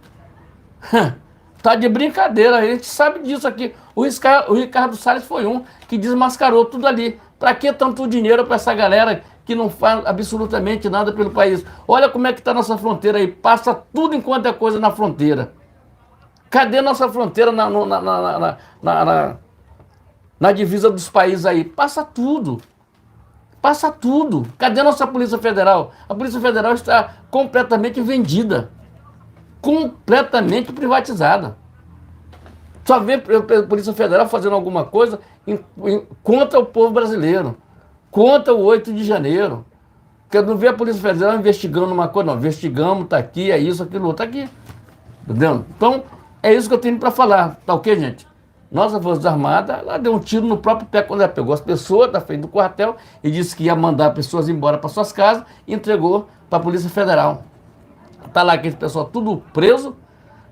tá de brincadeira. A gente sabe disso aqui. O Ricardo Salles foi um que desmascarou tudo ali. Para que tanto dinheiro para essa galera que não faz absolutamente nada pelo país? Olha como é que está nossa fronteira aí. Passa tudo enquanto é coisa na fronteira. Cadê nossa fronteira na divisa dos países aí? Passa tudo. Passa tudo. Cadê nossa Polícia Federal? A Polícia Federal está completamente vendida. Completamente privatizada. Só vê a Polícia Federal fazendo alguma coisa contra o povo brasileiro, contra o 8 de janeiro. Porque não vê a Polícia Federal investigando uma coisa, não. Investigamos, está aqui, é isso, aquilo outro, está aqui. Entendeu? Então, é isso que eu tenho para falar. Tá ok, gente? Nossa Força Armada, ela deu um tiro no próprio pé quando ela pegou as pessoas da frente do quartel e disse que ia mandar pessoas embora para suas casas e entregou para a Polícia Federal. Está lá aquele pessoal tudo preso,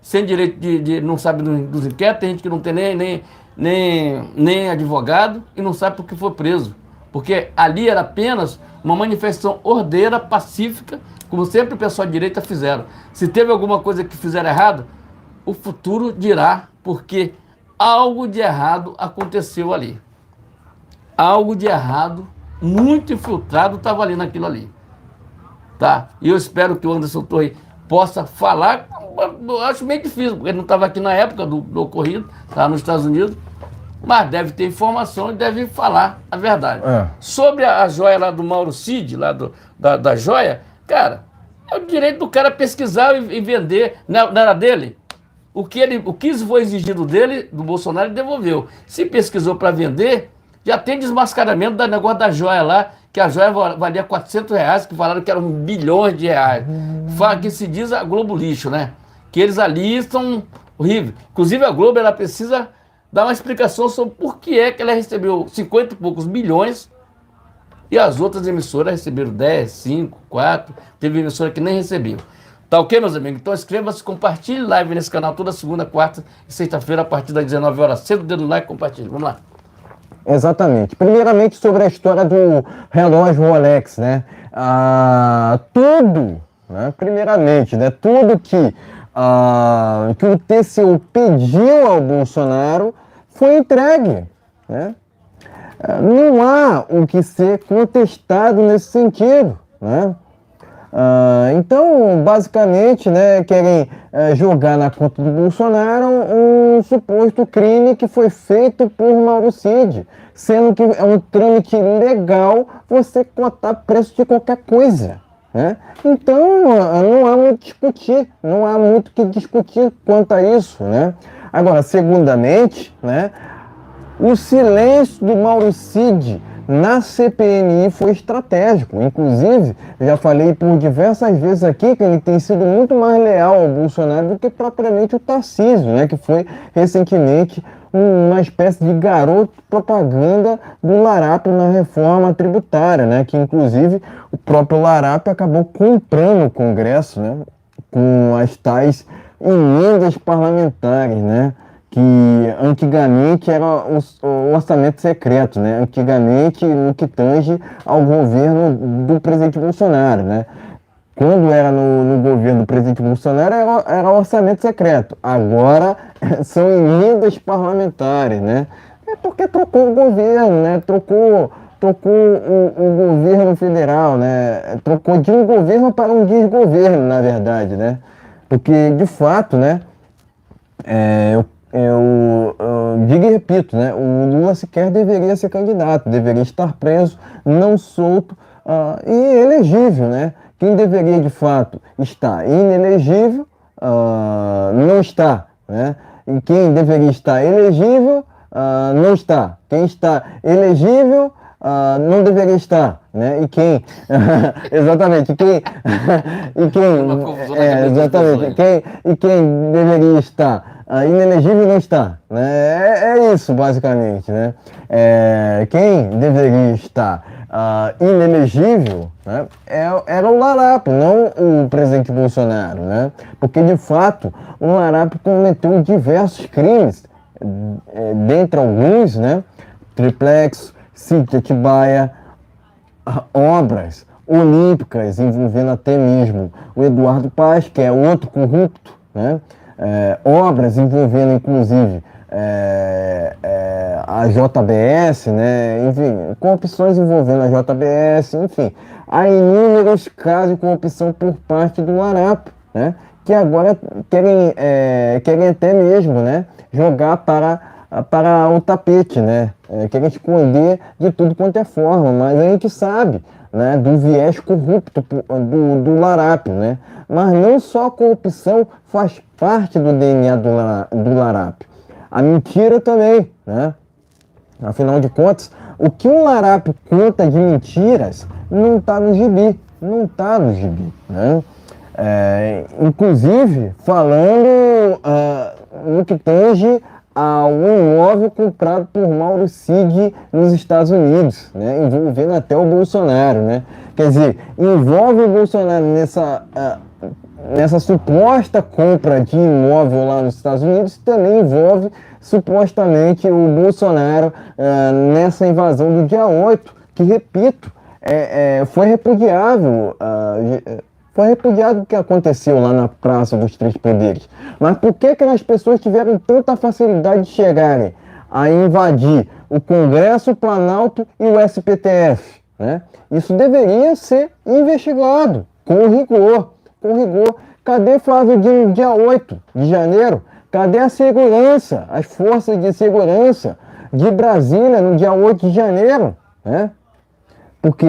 sem direito não sabe dos inquéritos, tem gente que não tem nem advogado e não sabe por que foi preso. Porque ali era apenas uma manifestação ordeira, pacífica, como sempre o pessoal de direita fizeram. Se teve alguma coisa que fizeram errado, o futuro dirá, porque algo de errado aconteceu ali. Algo de errado, muito infiltrado, estava ali naquilo ali. Tá? E eu espero que o Anderson Torres possa falar. Eu acho meio difícil, porque ele não estava aqui na época do ocorrido, estava nos Estados Unidos, mas deve ter informação e deve falar a verdade. Sobre a joia lá do Mauro Cid, lá da joia, cara, é o direito do cara pesquisar e vender, não era dele? O que foi exigido dele, do Bolsonaro, ele devolveu. Se pesquisou para vender, já tem desmascaramento do negócio da joia lá, que a joia valia R$400, que falaram que eram bilhões de reais. Fala que se diz a Globo lixo, né? Que eles ali estão horríveis. Inclusive a Globo, ela precisa dar uma explicação sobre por que é que ela recebeu 50 e poucos bilhões e as outras emissoras receberam 10, 5, 4. Teve emissora que nem recebeu. Tá ok, meus amigos? Então inscreva-se, compartilhe live nesse canal toda segunda, quarta e sexta-feira a partir das 19 horas. Cedo o dedo no like e compartilhe. Vamos lá. Exatamente. Primeiramente sobre a história do relógio Rolex, né? Tudo, né? Primeiramente, né? Tudo que o TCU pediu ao Bolsonaro foi entregue, né? Não há o que ser contestado nesse sentido, né? Então, basicamente, né, querem jogar na conta do Bolsonaro um suposto crime que foi feito por Mauro Cid, sendo que é um trâmite legal você cotar preço de qualquer coisa, né? Então, não há muito discutir, não há muito que discutir quanto a isso, né? Agora, segundamente, né, o silêncio do Mauro Cid na CPMI foi estratégico. Inclusive, já falei por diversas vezes aqui que ele tem sido muito mais leal ao Bolsonaro do que propriamente o Tarcísio, né, que foi recentemente uma espécie de garoto propaganda do Larápio na reforma tributária, né, que inclusive o próprio Larápio acabou comprando o Congresso, né, com as tais emendas parlamentares, né, que antigamente era o orçamento secreto, né? Antigamente no que tange ao governo do presidente Bolsonaro, né? Quando era no governo do presidente Bolsonaro era orçamento secreto, agora são emendas parlamentares, né? É porque trocou o governo, né? Trocou o governo federal, né? Trocou de um governo para um desgoverno, na verdade, né? Porque, de fato, né? Eu digo e repito, né? O Lula sequer deveria ser candidato, deveria estar preso, não solto e elegível, né? Quem deveria de fato estar inelegível não está, né? E quem deveria estar elegível não está. Quem está elegível não deveria estar, né? E quem, exatamente, exatamente, quem deveria estar inelegível não está, né? É isso, basicamente, né? Quem deveria estar inelegível, né, era o Larápio, não o presidente Bolsonaro, né? Porque, de fato, o Larápio cometeu diversos crimes, dentre alguns, né? Triplex, Sítio Atibaia, obras olímpicas envolvendo até mesmo o Eduardo Paes, que é outro corrupto, né? Obras envolvendo, inclusive, a JBS, né? Enfim, corrupções envolvendo a JBS, enfim. Há inúmeros casos de corrupção por parte do Larápio, né? Que agora querem até mesmo, né? Jogar para o tapete, né? Querem esconder de tudo quanto é forma, mas a gente sabe, né, do viés corrupto do Larápio, né? Mas não só a corrupção faz parte do DNA do Larápio. A mentira também, né? Afinal de contas, o que o Larápio conta de mentiras não está no gibi, né? Inclusive, falando no que tange ao imóvel comprado por Mauro Cid nos Estados Unidos, né? Envolvendo até o Bolsonaro, né? Quer dizer, envolve o Bolsonaro nessa suposta compra de imóvel lá nos Estados Unidos, também envolve supostamente o Bolsonaro nessa invasão do dia 8, que, repito, foi repudiável. Foi repudiado o que aconteceu lá na Praça dos Três Poderes. Mas por que as pessoas tiveram tanta facilidade de chegarem a invadir o Congresso, o Planalto e o STF, né? Isso deveria ser investigado com rigor. Cadê Flávio Dino no dia 8 de janeiro? Cadê a segurança, as forças de segurança de Brasília no dia 8 de janeiro, né? Porque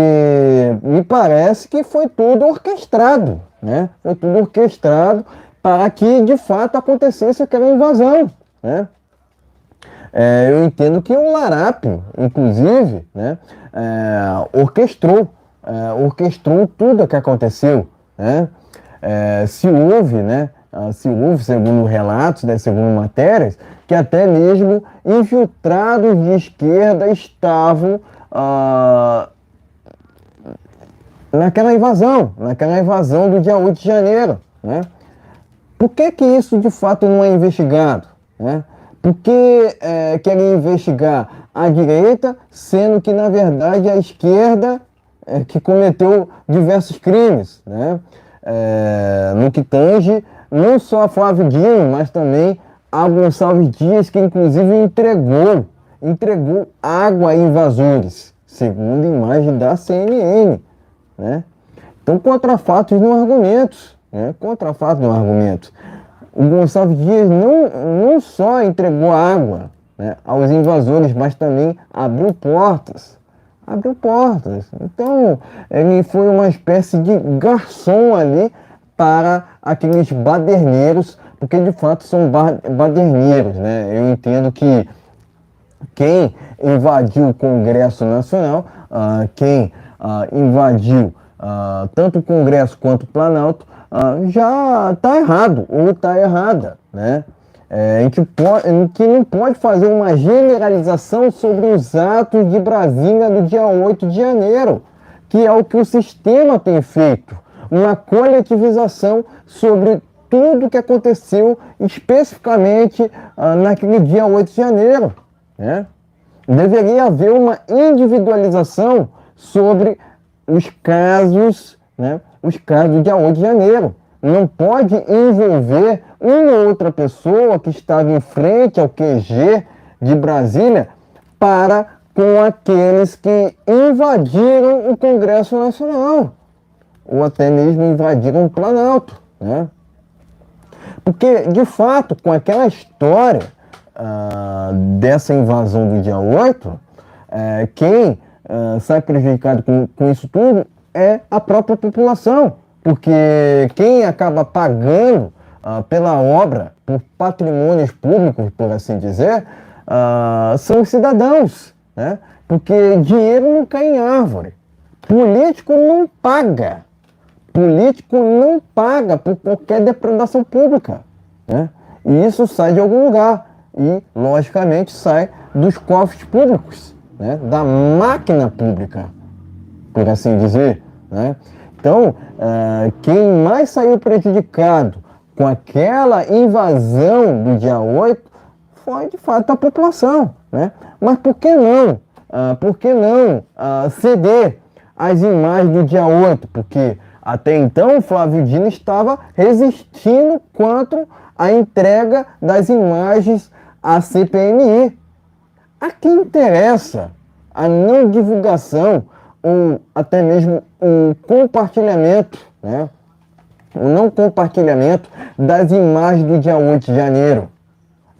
me parece que foi tudo orquestrado, né? Foi tudo orquestrado para que, de fato, acontecesse aquela invasão, né? Eu entendo que o Larápio, inclusive, né, orquestrou tudo o que aconteceu, né? Se houve, segundo relatos, né, segundo matérias, que até mesmo infiltrados de esquerda estavam naquela invasão do dia 8 de janeiro, né? Por que isso de fato não é investigado, né? Por que querem investigar a direita, sendo que na verdade a esquerda que cometeu diversos crimes, né? No que tange não só a Flávio Dino, mas também a Gonçalves Dias, que inclusive entregou água a invasores, segundo a imagem da CNN, né? Então, contra fatos não argumentos, né? O Gonçalves Dias não só entregou água, né, aos invasores, mas também abriu portas. Então, ele foi uma espécie de garçom ali para aqueles baderneiros, porque de fato são baderneiros, né? Eu entendo que quem invadiu o Congresso Nacional, quem invadiu tanto o Congresso quanto o Planalto, já está errado ou está errada, né? Em que não pode fazer uma generalização sobre os atos de Brasília no dia 8 de janeiro, que é o que o sistema tem feito, uma coletivização sobre tudo o que aconteceu especificamente naquele dia 8 de janeiro, né? Deveria haver uma individualização sobre os casos, né? Os casos do dia 8 de janeiro. Não pode envolver uma ou outra pessoa que estava em frente ao QG de Brasília para com aqueles que invadiram o Congresso Nacional ou até mesmo invadiram o Planalto, né? Porque, de fato, com aquela história dessa invasão do dia 8, quem sai prejudicado com isso tudo é a própria população, porque quem acaba pagando pela obra, por patrimônios públicos, por assim dizer, são os cidadãos, né? Porque dinheiro não cai em árvore. Político não paga. Político não paga por qualquer depredação pública, né? E isso sai de algum lugar. E, logicamente, sai dos cofres públicos, né? Da máquina pública, por assim dizer, né? Então, quem mais saiu prejudicado com aquela invasão do dia 8 foi, de fato, a população, né? Mas por que não? Por que não ceder as imagens do dia 8? Porque até então o Flávio Dino estava resistindo quanto à entrega das imagens à CPMI. A quem interessa a não divulgação ou até mesmo o compartilhamento, né? O não compartilhamento das imagens do dia 8 de janeiro?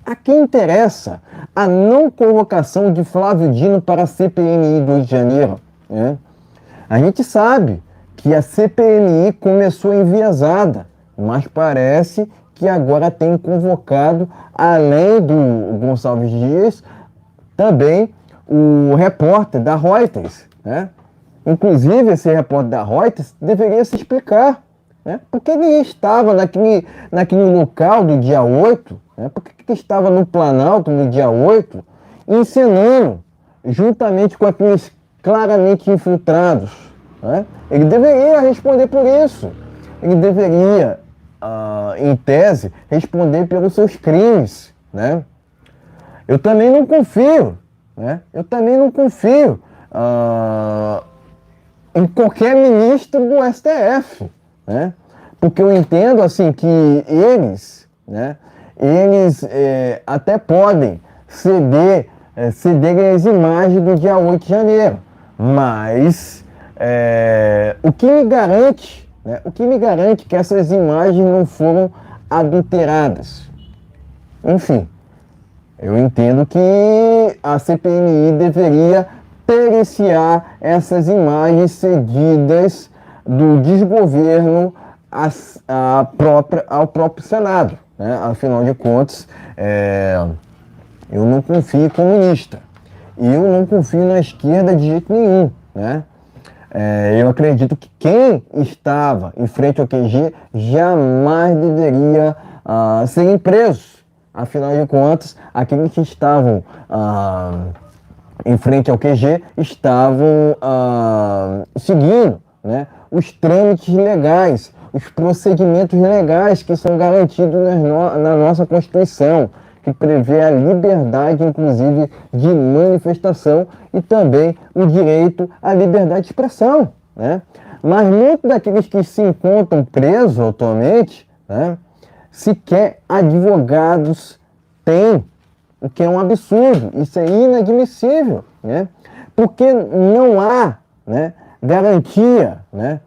A quem interessa a não convocação de Flávio Dino para a CPMI do Rio de Janeiro, né? A gente sabe que a CPMI começou enviesada, mas parece que agora tem convocado, além do Gonçalves Dias, também o repórter da Reuters, né? Inclusive, esse repórter da Reuters deveria se explicar, né? Por que ele estava naquele local do dia 8, né? Por que estava no Planalto no dia 8, encenando, juntamente com aqueles claramente infiltrados, né? Ele deveria responder por isso. Ele deveria, em tese, responder pelos seus crimes, né? Eu também não confio, né? Eu também não confio em qualquer ministro do STF, né? Porque eu entendo assim que eles, né? Eles até podem ceder as imagens do dia 8 de janeiro, mas o que me garante, né? O que me garante que essas imagens não foram adulteradas? Enfim, eu entendo que a CPMI deveria periciar essas imagens cedidas do desgoverno ao próprio Senado, né? Afinal de contas, eu não confio em comunista. E eu não confio na esquerda de jeito nenhum, né? Eu acredito que quem estava em frente ao QG jamais deveria serem presos. Afinal de contas, aqueles que estavam em frente ao QG estavam seguindo, né, os trâmites legais, os procedimentos legais que são garantidos na nossa Constituição, que prevê a liberdade, inclusive, de manifestação e também o direito à liberdade de expressão, né? Mas muitos daqueles que se encontram presos atualmente, né, sequer advogados têm, o que é um absurdo, isso é inadmissível, né? Porque não há, né, garantia, né,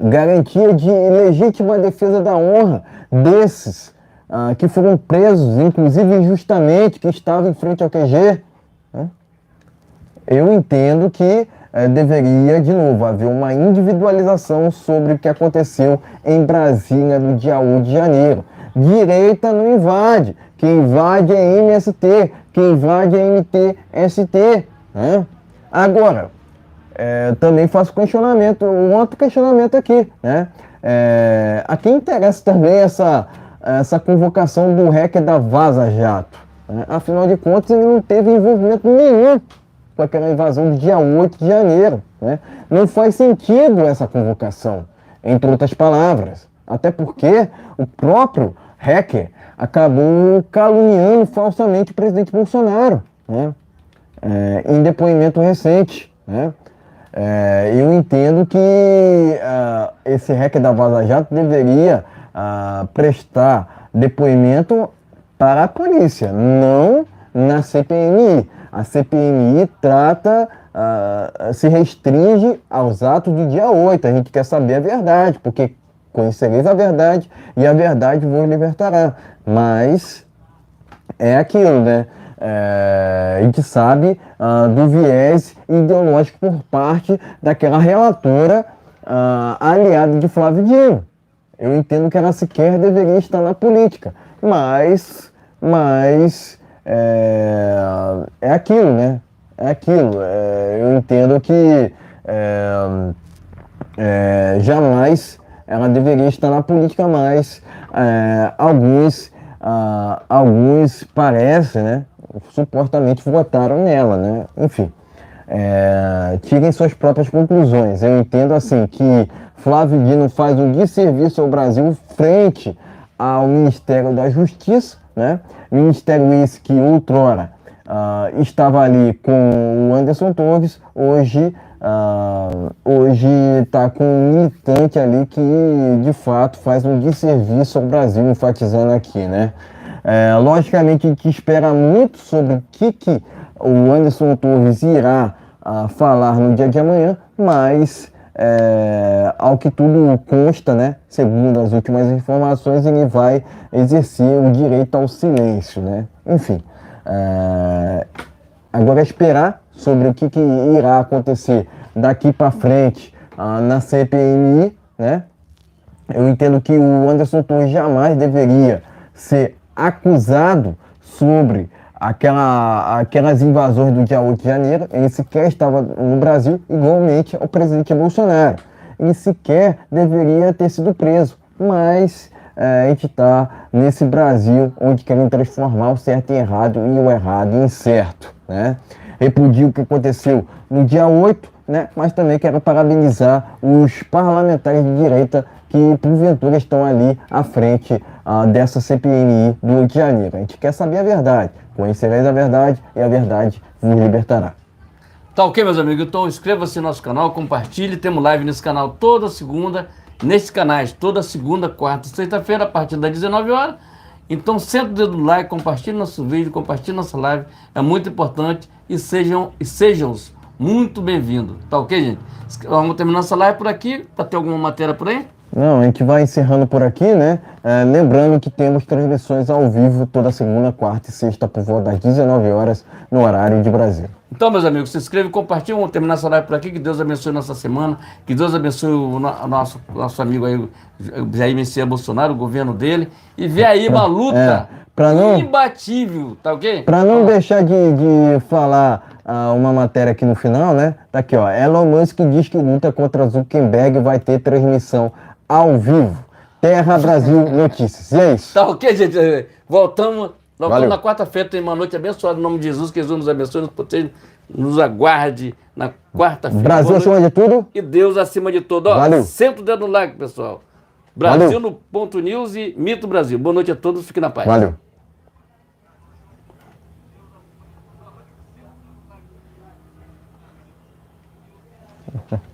garantia de legítima defesa da honra desses que foram presos, inclusive injustamente, que estavam em frente ao QG, né? Eu entendo que deveria, de novo, haver uma individualização sobre o que aconteceu em Brasília no dia 8 de janeiro. Direita não invade, quem invade é MST, quem invade é MTST, né? Agora, também faço questionamento, um outro questionamento aqui, né? A quem interessa também essa convocação do hacker da Vaza Jato, né? Afinal de contas, ele não teve envolvimento nenhum com aquela invasão do dia 8 de janeiro, né? Não faz sentido essa convocação, entre outras palavras, até porque o próprio hacker acabou caluniando falsamente o presidente Bolsonaro, né? Em depoimento recente, né? Eu entendo que esse hacker da Vaza Jato deveria prestar depoimento para a polícia, não na CPMI. A CPMI se restringe aos atos do dia 8. A gente quer saber a verdade, porque conhecereis a verdade e a verdade vos libertará. Mas é aquilo, né? A gente sabe do viés ideológico por parte daquela relatora aliada de Flávio Dino. Eu entendo que ela sequer deveria estar na política, mas é aquilo, né? é aquilo. Eu entendo que jamais ela deveria estar na política, mas alguns parece, né, supostamente votaram nela, né? Enfim, tirem suas próprias conclusões. Eu entendo assim que Flávio Dino faz um desserviço ao Brasil frente ao Ministério da Justiça, né? Ministério esse que outrora estava ali com o Anderson Torres, hoje está com um militante ali que de fato faz um desserviço ao Brasil, enfatizando aqui, né? Logicamente a gente espera muito sobre o que o Anderson Torres irá falar no dia de amanhã, mas ao que tudo consta, né, segundo as últimas informações, ele vai exercer o direito ao silêncio, né? Enfim, agora esperar sobre o que irá acontecer daqui para frente na CPMI, né? Eu entendo que o Anderson Torres jamais deveria ser acusado sobre aquelas invasões do dia 8 de janeiro. Ele sequer estava no Brasil, igualmente ao presidente Bolsonaro. Ele sequer deveria ter sido preso, mas a gente está nesse Brasil onde querem transformar o certo em errado e o errado em certo, né? Repudio o que aconteceu no dia 8, né? Mas também quero parabenizar os parlamentares de direita que porventura estão ali à frente dessa CPMI do 8 de janeiro. A gente quer saber a verdade, conhecereis a verdade e a verdade vos libertará. Tá ok, meus amigos? Então inscreva-se no nosso canal, compartilhe. Temos live nesse canal toda segunda, nesses canais toda segunda, quarta e sexta-feira, a partir das 19 horas. Então senta o dedo no like, compartilhe nosso vídeo, compartilhe nossa live. É muito importante e sejam muito bem-vindos. Tá ok, gente? Vamos terminar essa live por aqui, para ter alguma matéria por aí? Não, a gente vai encerrando por aqui, né? Lembrando que temos transmissões ao vivo toda segunda, quarta e sexta por volta das 19 horas no horário de Brasília. Então, meus amigos, se inscrevam e compartilhem. Vamos terminar essa live por aqui. Que Deus abençoe nossa semana. Que Deus abençoe o nosso amigo aí, o Jair Messias Bolsonaro, o governo dele. E vê aí uma luta imbatível, tá ok? Para não deixar de falar uma matéria aqui no final, né? Tá aqui, ó. Elon Musk diz que luta contra Zuckerberg vai ter transmissão ao vivo. Terra Brasil Notícias. E é isso. Tá ok, gente? Voltamos Valeu. na quarta-feira. Tem uma noite abençoada em nome de Jesus. Que Jesus nos abençoe, nos proteja, nos aguarde na quarta-feira. Brasil acima de tudo. E Deus acima de tudo. Ó, Valeu. senta o dedo no like, pessoal. Brasil no Ponto News e Mito Brasil. Boa noite a todos. Fiquem na paz. Valeu.